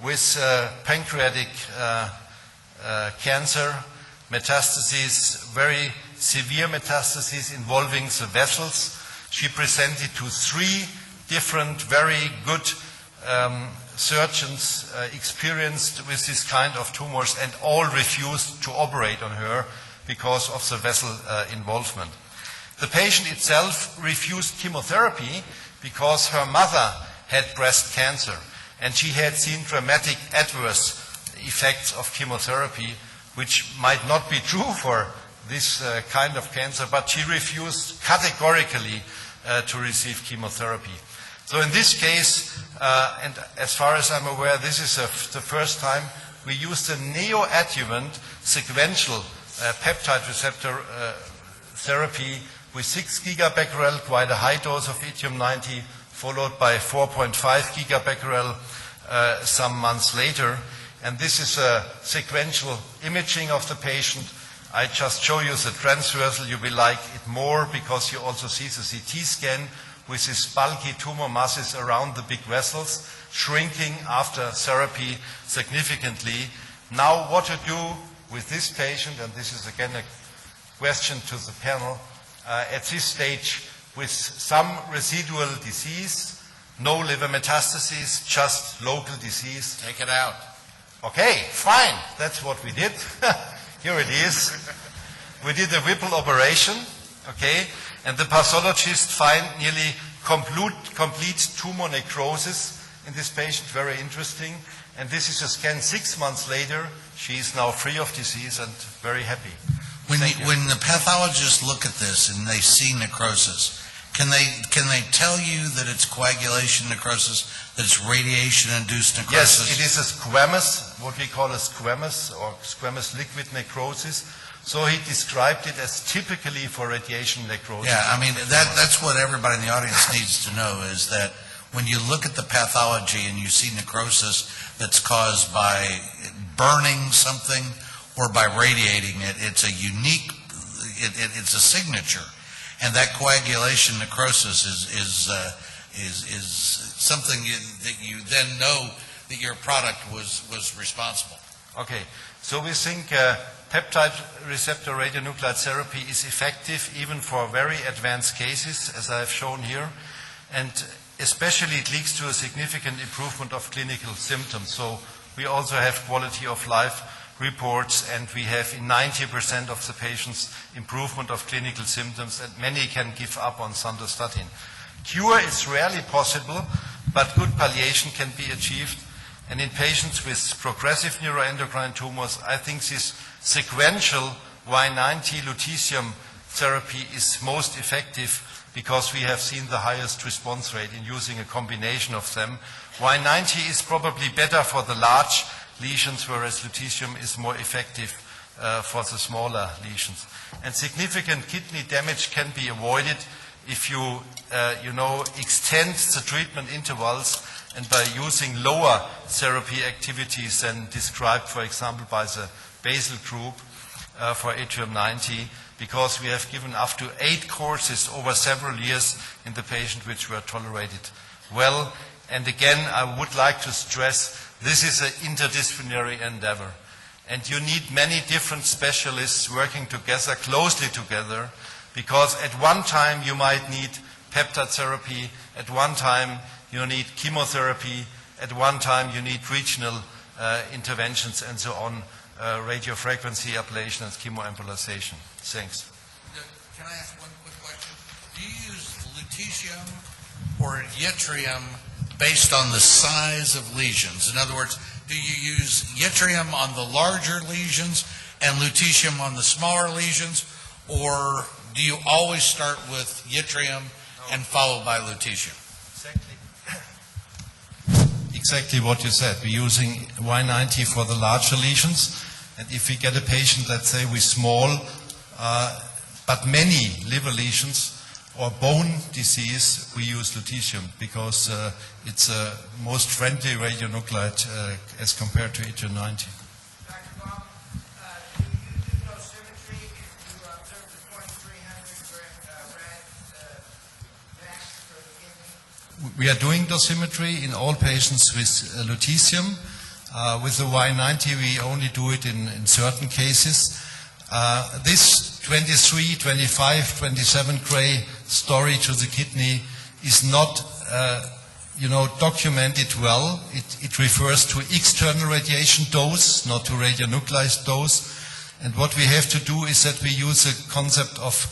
with pancreatic cancer, metastases, very severe metastases involving the vessels. She presented to 3 different, very good surgeons experienced with this kind of tumors, and all refused to operate on her because of the vessel involvement. The patient itself refused chemotherapy because her mother had breast cancer, and she had seen dramatic adverse effects of chemotherapy, which might not be true for this kind of cancer, but she refused categorically to receive chemotherapy. So in this case, and as far as I'm aware, this is the first time we used a neoadjuvant sequential peptide receptor therapy with 6 gigabecquerel, quite a high dose of yttrium-90, followed by 4.5 gigabecquerel some months later. And this is a sequential imaging of the patient. I just show you the transversal. You will like it more because you also see the CT scan with these bulky tumor masses around the big vessels, shrinking after therapy significantly. Now what to do with this patient, and this is again a question to the panel, at this stage with some residual disease, no liver metastases, just local disease. Take it out. Okay, fine, that's what we did. Here it is. We did a Whipple operation, okay, and the pathologist found nearly complete tumor necrosis in this patient, very interesting. And this is a scan 6 months later. She is now free of disease and very happy. When the pathologists look at this and they see necrosis, can they tell you that it's coagulation necrosis, that it's radiation-induced necrosis? Yes, it is a squamous, what we call a squamous or squamous liquid necrosis, So he described it as typically for radiation necrosis. Yeah, I mean, that's what everybody in the audience needs to know, is that when you look at the pathology and you see necrosis that's caused by burning something or by radiating it, it's a unique, it's a signature. And that coagulation necrosis is something that you then know that your product was responsible. Okay, so we think peptide receptor radionuclide therapy is effective even for very advanced cases, as I have shown here, and especially it leads to a significant improvement of clinical symptoms. So we also have quality of life reports, and we have in 90% of the patients improvement of clinical symptoms, and many can give up on sandostatin. Cure is rarely possible, but good palliation can be achieved. And in patients with progressive neuroendocrine tumors, I think this sequential Y90 lutetium therapy is most effective because we have seen the highest response rate in using a combination of them. Y90 is probably better for the large lesions, whereas lutetium is more effective for the smaller lesions. And significant kidney damage can be avoided if you, extend the treatment intervals and by using lower therapy activities than described, for example, by the basal group for atrium-90, because we have given up to 8 courses over several years in the patient which were tolerated well. And again, I would like to stress, this is an interdisciplinary endeavor. And you need many different specialists working together, closely together, because at one time you might need peptide therapy, at one time you need chemotherapy, at one time you need regional interventions and so on, radiofrequency ablation and chemoembolization. Thanks. Can I ask one quick question? Do you use lutetium or yttrium based on the size of lesions? In other words, do you use yttrium on the larger lesions and lutetium on the smaller lesions, or do you always start with yttrium and followed by lutetium? Exactly what you said. We're using Y90 for the larger lesions, and if we get a patient, let's say, with small but many liver lesions or bone disease, we use lutetium because it's a most friendly radionuclide as compared to yttrium-90. Dr. Baum, do you do dosimetry if you observe the 0.300 rad max for the kidney? We are doing dosimetry in all patients with lutetium. With the Y90, we only do it in certain cases. This 23, 25, 27 gray story to the kidney is not documented well. It refers to external radiation dose, not to radionuclide dose. And what we have to do is that we use a concept of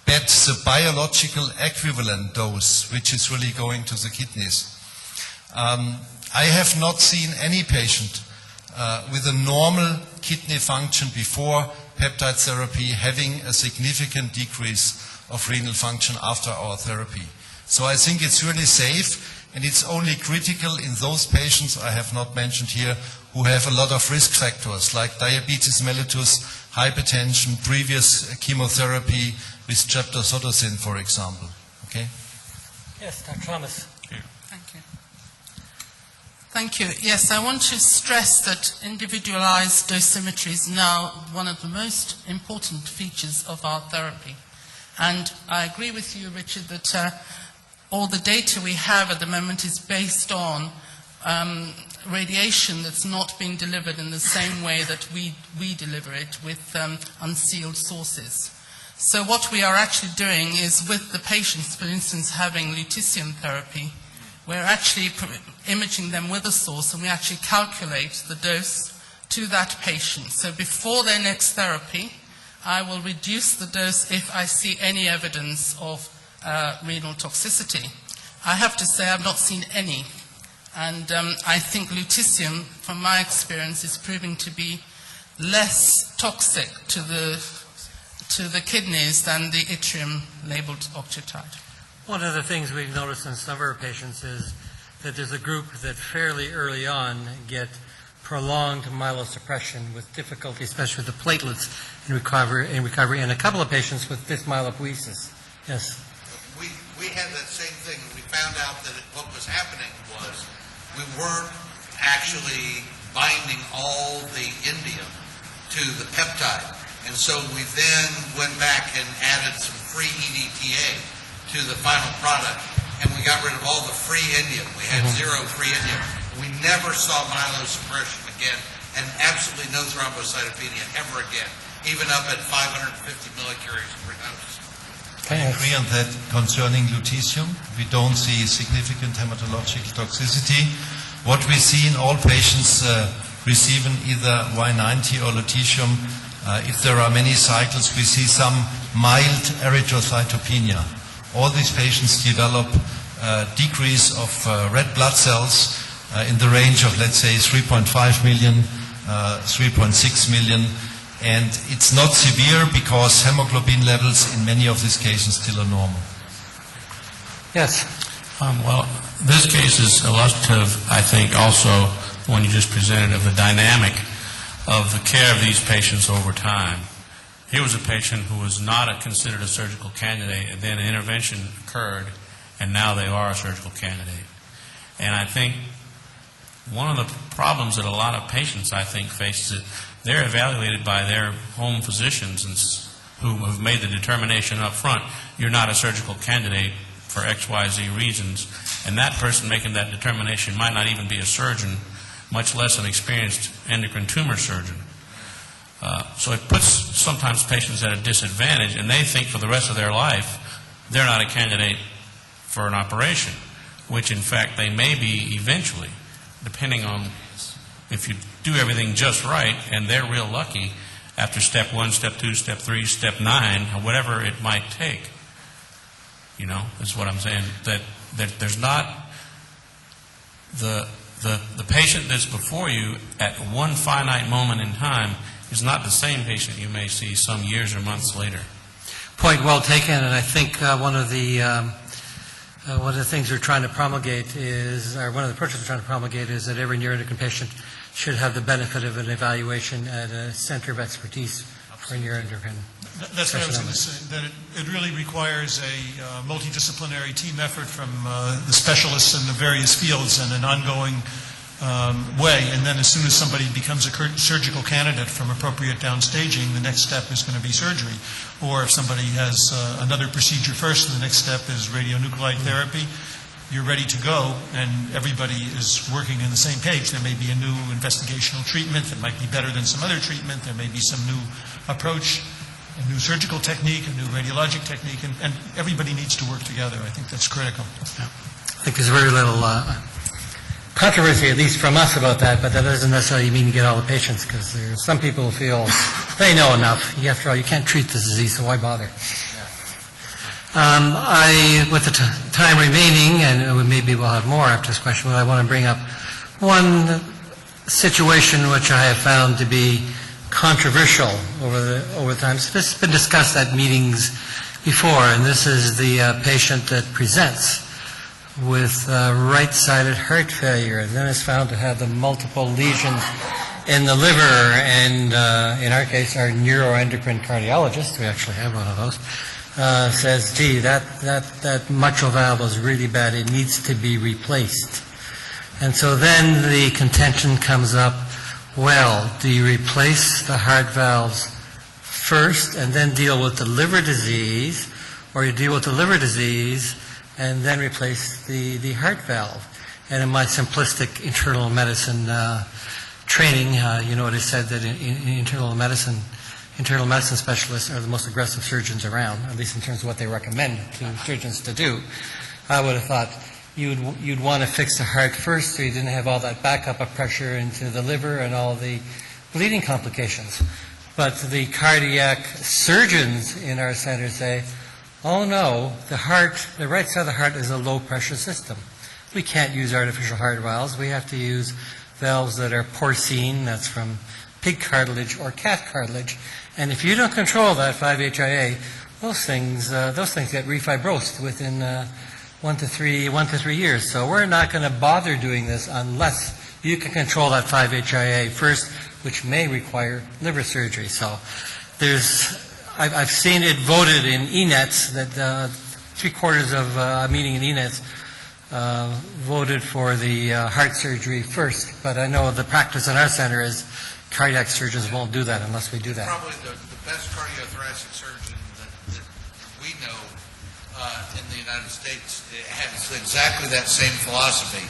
BET, the biological equivalent dose, which is really going to the kidneys. I have not seen any patient with a normal kidney function before peptide therapy having a significant decrease of renal function after our therapy. So I think it's really safe, and it's only critical in those patients I have not mentioned here who have a lot of risk factors like diabetes mellitus, hypertension, previous chemotherapy with streptozotocin, for example. Okay? Yes, Dr. Thomas. Thank you. Thank you. Yes, I want to stress that individualized dosimetry is now one of the most important features of our therapy. And I agree with you, Richard, that all the data we have at the moment is based on radiation that's not being delivered in the same way that we deliver it with unsealed sources. So what we are actually doing is with the patients, for instance, having lutetium therapy, we're actually imaging them with a source, and we actually calculate the dose to that patient. So before their next therapy, I will reduce the dose if I see any evidence of renal toxicity. I have to say I've not seen any. And I think lutetium, from my experience, is proving to be less toxic to the kidneys than the yttrium-labeled octreotide. One of the things we've noticed in some of our patients is that there's a group that fairly early on get prolonged myelosuppression with difficulty, especially with the platelets in recovery, and a couple of patients with dysmyelopoiesis. Yes. We had that same thing. We found out that what was happening was we weren't actually binding all the indium to the peptide. And so we then went back and added some free EDTA to the final product, and we got rid of all the free indium. We had zero free indium. We never saw myelosuppression again, and absolutely no thrombocytopenia ever again, even up at 550 millicuries per dose. I agree on that concerning lutetium. We don't see significant hematological toxicity. What we see in all patients receiving either Y90 or lutetium, if there are many cycles, we see some mild erythrocytopenia. All these patients develop decrease of red blood cells in the range of, let's say, 3.5 million, 3.6 million. And it's not severe because hemoglobin levels in many of these cases still are normal. Yes. Well, this case is illustrative, I think, also the one you just presented, of the dynamic of the care of these patients over time. Here was a patient who was not considered a surgical candidate, and then an intervention occurred, and now they are a surgical candidate. And I think one of the problems that a lot of patients, I think, face is that they're evaluated by their home physicians who have made the determination up front, you're not a surgical candidate for XYZ reasons, and that person making that determination might not even be a surgeon, much less an experienced endocrine tumor surgeon. So it puts sometimes patients at a disadvantage, and they think for the rest of their life they're not a candidate for an operation, which in fact they may be eventually, depending on if you do everything just right, and they're real lucky after step 1, step 2, step 3, step 9, or whatever it might take. You know, is what I'm saying. That there's not the patient that's before you at one finite moment in time is not the same patient you may see some years or months later. Point well taken, and I think one of the things we're trying to promulgate is, or one of the approaches we're trying to promulgate is that every neuroendocrine patient should have the benefit of an evaluation at a center of expertise for neuroendocrine. That's what I was going to say, that it really requires a multidisciplinary team effort from the specialists in the various fields and an ongoing way. And then as soon as somebody becomes a surgical candidate from appropriate downstaging, the next step is going to be surgery. Or if somebody has another procedure first, the next step is radionuclide therapy. You're ready to go, and everybody is working in the same page. There may be a new investigational treatment that might be better than some other treatment. There may be some new approach, a new surgical technique, a new radiologic technique, and everybody needs to work together. I think that's critical. Yeah. I think there's very little controversy, at least from us, about that, but that doesn't necessarily mean you get all the patients, because there's some people who feel they know enough. After all, you can't treat this disease, so why bother? With the time remaining, and maybe we'll have more after this question, but I want to bring up one situation which I have found to be controversial over the time. This has been discussed at meetings before, and this is the patient that presents with right-sided heart failure, and then is found to have the multiple lesions in the liver, and in our case, our neuroendocrine cardiologist, we actually have one of those, says, gee, that mitral valve is really bad, it needs to be replaced. And so then the contention comes up, well, do you replace the heart valves first and then deal with the liver disease, or you deal with the liver disease and then replace the heart valve? And in my simplistic internal medicine training, you know what I said, that in internal medicine specialists are the most aggressive surgeons around, at least in terms of what they recommend to surgeons to do. I would have thought you'd want to fix the heart first so you didn't have all that backup of pressure into the liver and all the bleeding complications. But the cardiac surgeons in our center say, oh no, the right side of the heart is a low pressure system. We can't use artificial heart valves. We have to use valves that are porcine, that's from pig cartilage or cat cartilage. And if you don't control that 5-HIA, those things get refibrosed within 1 to 3 years. So we're not going to bother doing this unless you can control that 5-HIA first, which may require liver surgery. So I've seen it voted in ENETs that 3/4 of a meeting in ENETs voted for the heart surgery first. But I know the practice in our center is cardiac surgeons won't do that unless we do that. Probably the best cardiothoracic surgeon that we know in the United States has exactly that same philosophy,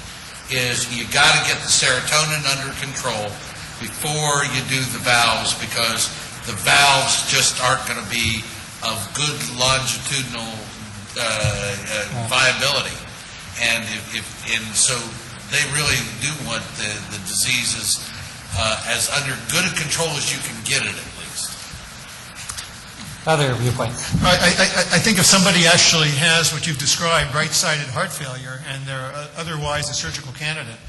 is you got to get the serotonin under control before you do the valves, because the valves just aren't going to be of good longitudinal viability. And so they really do want the diseases as under good a control as you can get it, at least. Other viewpoints. I think if somebody actually has what you've described, right-sided heart failure, and they're otherwise a surgical candidate,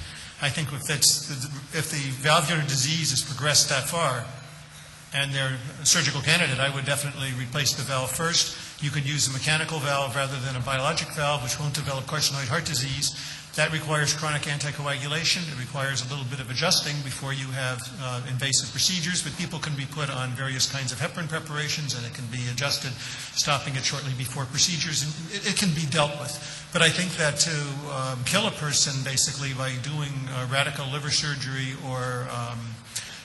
I think if the valvular disease has progressed that far and they're a surgical candidate, I would definitely replace the valve first. You could use a mechanical valve rather than a biologic valve, which won't develop carcinoid heart disease. That requires chronic anticoagulation. It requires a little bit of adjusting before you have invasive procedures, but people can be put on various kinds of heparin preparations, and it can be adjusted, stopping it shortly before procedures, and it can be dealt with. But I think that to kill a person basically by doing radical liver surgery or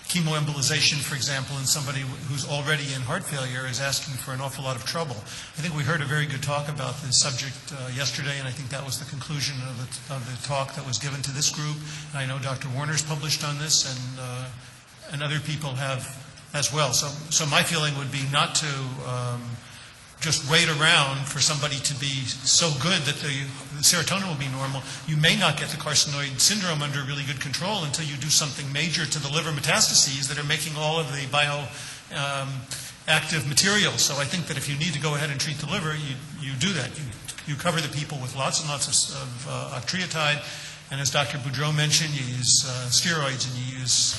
chemoembolization, for example, in somebody who's already in heart failure is asking for an awful lot of trouble. I think we heard a very good talk about this subject yesterday, and I think that was the conclusion of the talk that was given to this group. And I know Dr. Warner's published on this, and other people have as well. So my feeling would be not to just wait around for somebody to be so good that the serotonin will be normal. You may not get the carcinoid syndrome under really good control until you do something major to the liver metastases that are making all of the bioactive materials. So I think that if you need to go ahead and treat the liver, you do that. You cover the people with lots and lots of octreotide, and as Dr. Boudreaux mentioned, you use steroids, and you use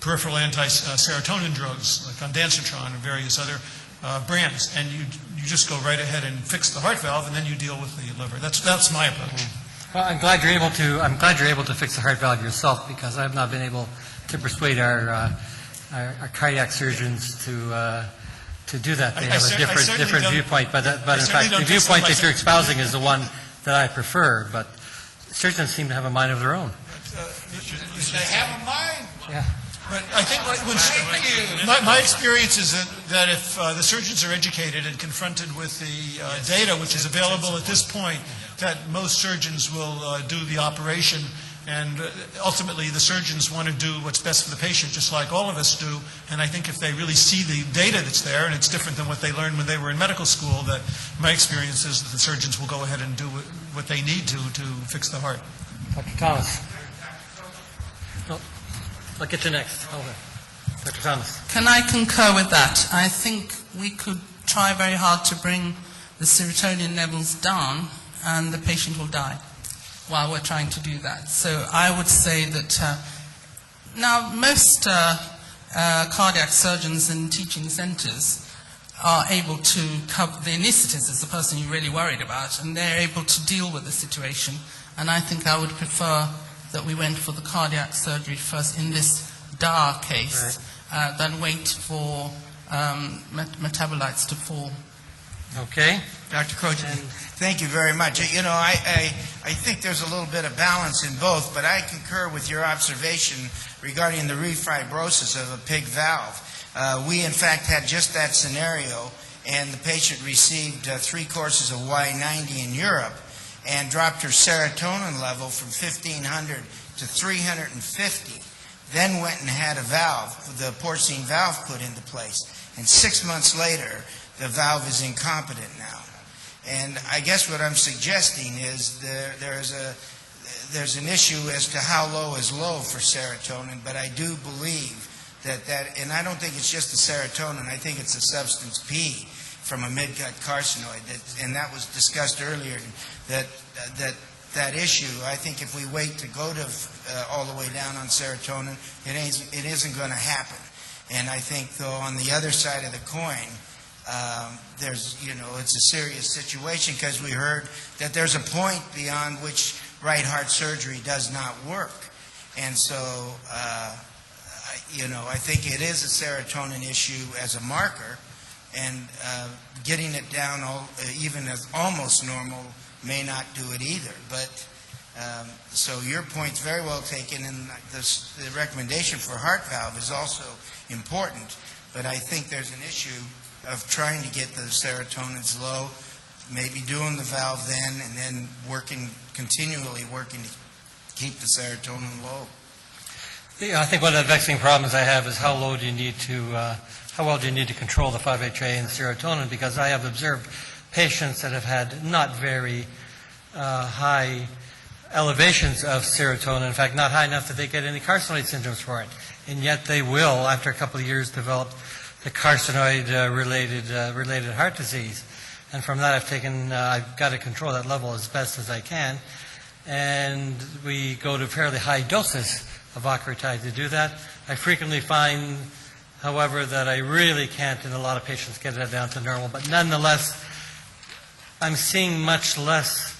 peripheral anti-serotonin drugs like ondansetron and various other brands, and you just go right ahead and fix the heart valve, and then you deal with the liver. That's my approach. Well, I'm glad you're able to fix the heart valve yourself, because I've not been able to persuade our cardiac surgeons to do that. They have a different viewpoint, but in fact, the viewpoint that you're espousing is the one that I prefer. But surgeons seem to have a mind of their own. They have a mind. Yeah. But I think my experience is that if the surgeons are educated and confronted with the data which is available at this point, that most surgeons will do the operation, and ultimately the surgeons want to do what's best for the patient, just like all of us do. And I think if they really see the data that's there, and it's different than what they learned when they were in medical school, that my experience is that the surgeons will go ahead and do what they need to fix the heart. Dr. Thomas. I'll get you next. Dr. Thomas. Can I concur with that? I think we could try very hard to bring the serotonin levels down, and the patient will die while we're trying to do that. So I would say that now most cardiac surgeons in teaching centers are able to cover the anesthetist is the person you're really worried about, and they're able to deal with the situation. And I think I would prefer that we went for the cardiac surgery first in this DAR case, than wait for metabolites to fall. Okay. Dr. Kocha, thank you very much. You know, I think there's a little bit of balance in both, but I concur with your observation regarding the refibrosis of a PIG valve. We, in fact, had just that scenario, and the patient received 3 courses of Y90 in Europe, and dropped her serotonin level from 1,500 to 350, then went and had a valve, the porcine valve, put into place. And 6 months later, the valve is incompetent now. And I guess what I'm suggesting is there's an issue as to how low is low for serotonin, but I do believe that, and I don't think it's just the serotonin, I think it's the substance P from a midgut carcinoid, and that was discussed earlier, that issue. I think if we wait to go to all the way down on serotonin, it isn't going to happen. And I think, though, on the other side of the coin, there's, it's a serious situation, because we heard that there's a point beyond which right heart surgery does not work. And so, I think it is a serotonin issue as a marker, and getting it down even as almost normal may not do it either. But so your point's very well taken, and the recommendation for heart valve is also important. But I think there's an issue of trying to get the serotonins low, maybe doing the valve then, and then continually working to keep the serotonin low. Yeah, I think one of the vexing problems I have is how well do you need to control the 5-HA and serotonin, because I have observed patients that have had not very high elevations of serotonin, in fact, not high enough that they get any carcinoid symptoms for it, and yet they will, after a couple of years, develop the carcinoid-related heart disease. And from that, I've got to control that level as best as I can, and we go to fairly high doses of octreotide to do that. I frequently find, however, that I really can't, in a lot of patients, get it down to normal, but nonetheless, I'm seeing much less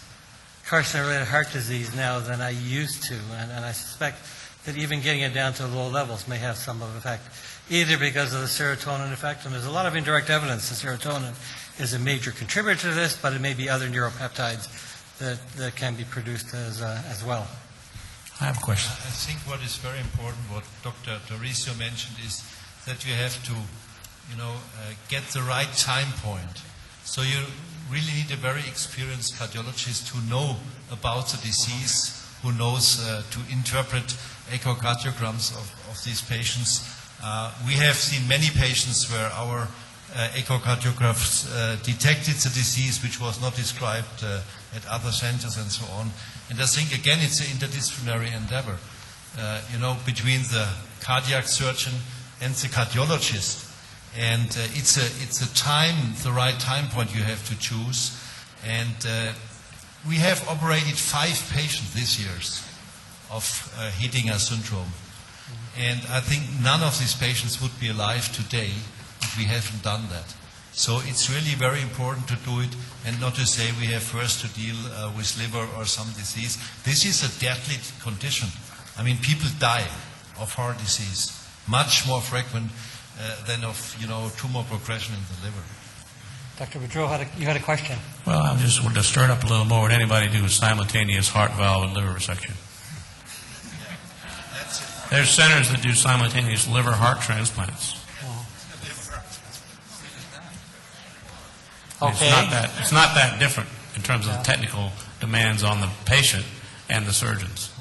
carcinoid-related heart disease now than I used to, and I suspect that even getting it down to low levels may have some effect, either because of the serotonin effect, and there's a lot of indirect evidence that serotonin is a major contributor to this, but it may be other neuropeptides that can be produced as well. I have a question. I think what is very important, what Dr. Tarisio mentioned, is that you have to, get the right time point. So you really need a very experienced cardiologist who know about the disease, who knows to interpret echocardiograms of these patients. We have seen many patients where our echocardiographs detected the disease which was not described at other centers and so on. And I think, again, it's an interdisciplinary endeavor, between the cardiac surgeon and the cardiologist. And it's the right time point you have to choose. And we have operated 5 patients this year of Hittinger syndrome. And I think none of these patients would be alive today if we haven't done that. So it's really very important to do it, and not to say we have first to deal with liver or some disease. This is a deadly condition. I mean, people die of heart disease, much more frequent than of, tumor progression in the liver. Dr. Boudreaux, you had a question. Well, I just wanted to stir it up a little more. Would anybody do a simultaneous heart valve and liver resection? There's centers that do simultaneous liver heart transplants. Okay. It's not that different in terms of the technical demands on the patient and the surgeons.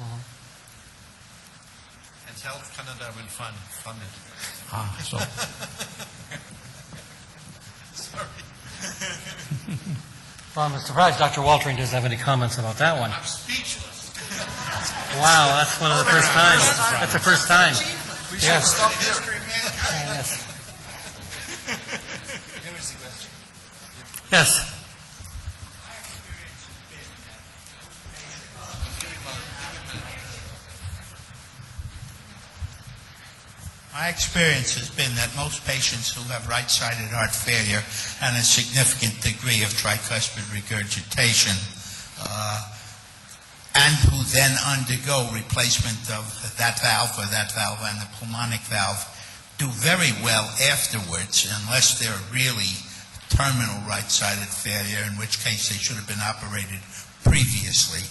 And Health Canada will fund it. So. Sorry. Well, I'm surprised Dr. Woltering doesn't have any comments about that one. I'm speechless. Wow, that's one of the first times. That's the first time. We should stop here. Yes. Yes. My experience has been that most patients who have right-sided heart failure and a significant degree of tricuspid regurgitation and who then undergo replacement of that valve and the pulmonic valve do very well afterwards, unless they're really terminal right-sided failure, in which case they should have been operated previously.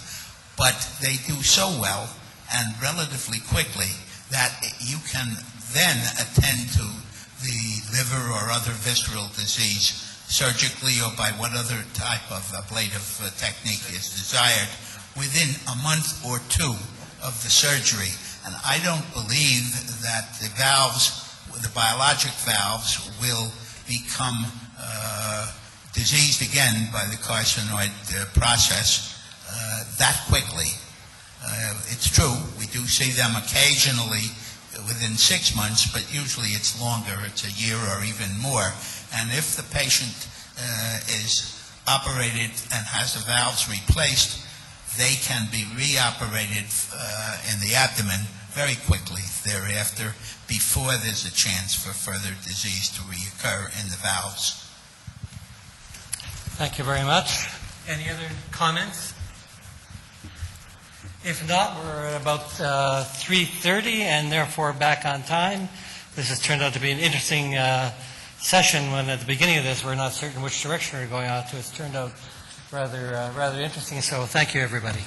But they do so well and relatively quickly that you can then attend to the liver or other visceral disease surgically or by what other type of ablative technique is desired within a month or 2 of the surgery. And I don't believe that the valves, the biologic valves, will become diseased again by the carcinoid process that quickly. It's true, we do see them occasionally within 6 months, but usually it's longer, it's a year or even more. And if the patient is operated and has the valves replaced, they can be reoperated in the abdomen very quickly thereafter, before there's a chance for further disease to reoccur in the valves. Thank you very much. Any other comments? If not, we're at about 3:30 and therefore back on time. This has turned out to be an interesting session when at the beginning of this we're not certain which direction we're going out to. It's turned out rather interesting, so thank you everybody.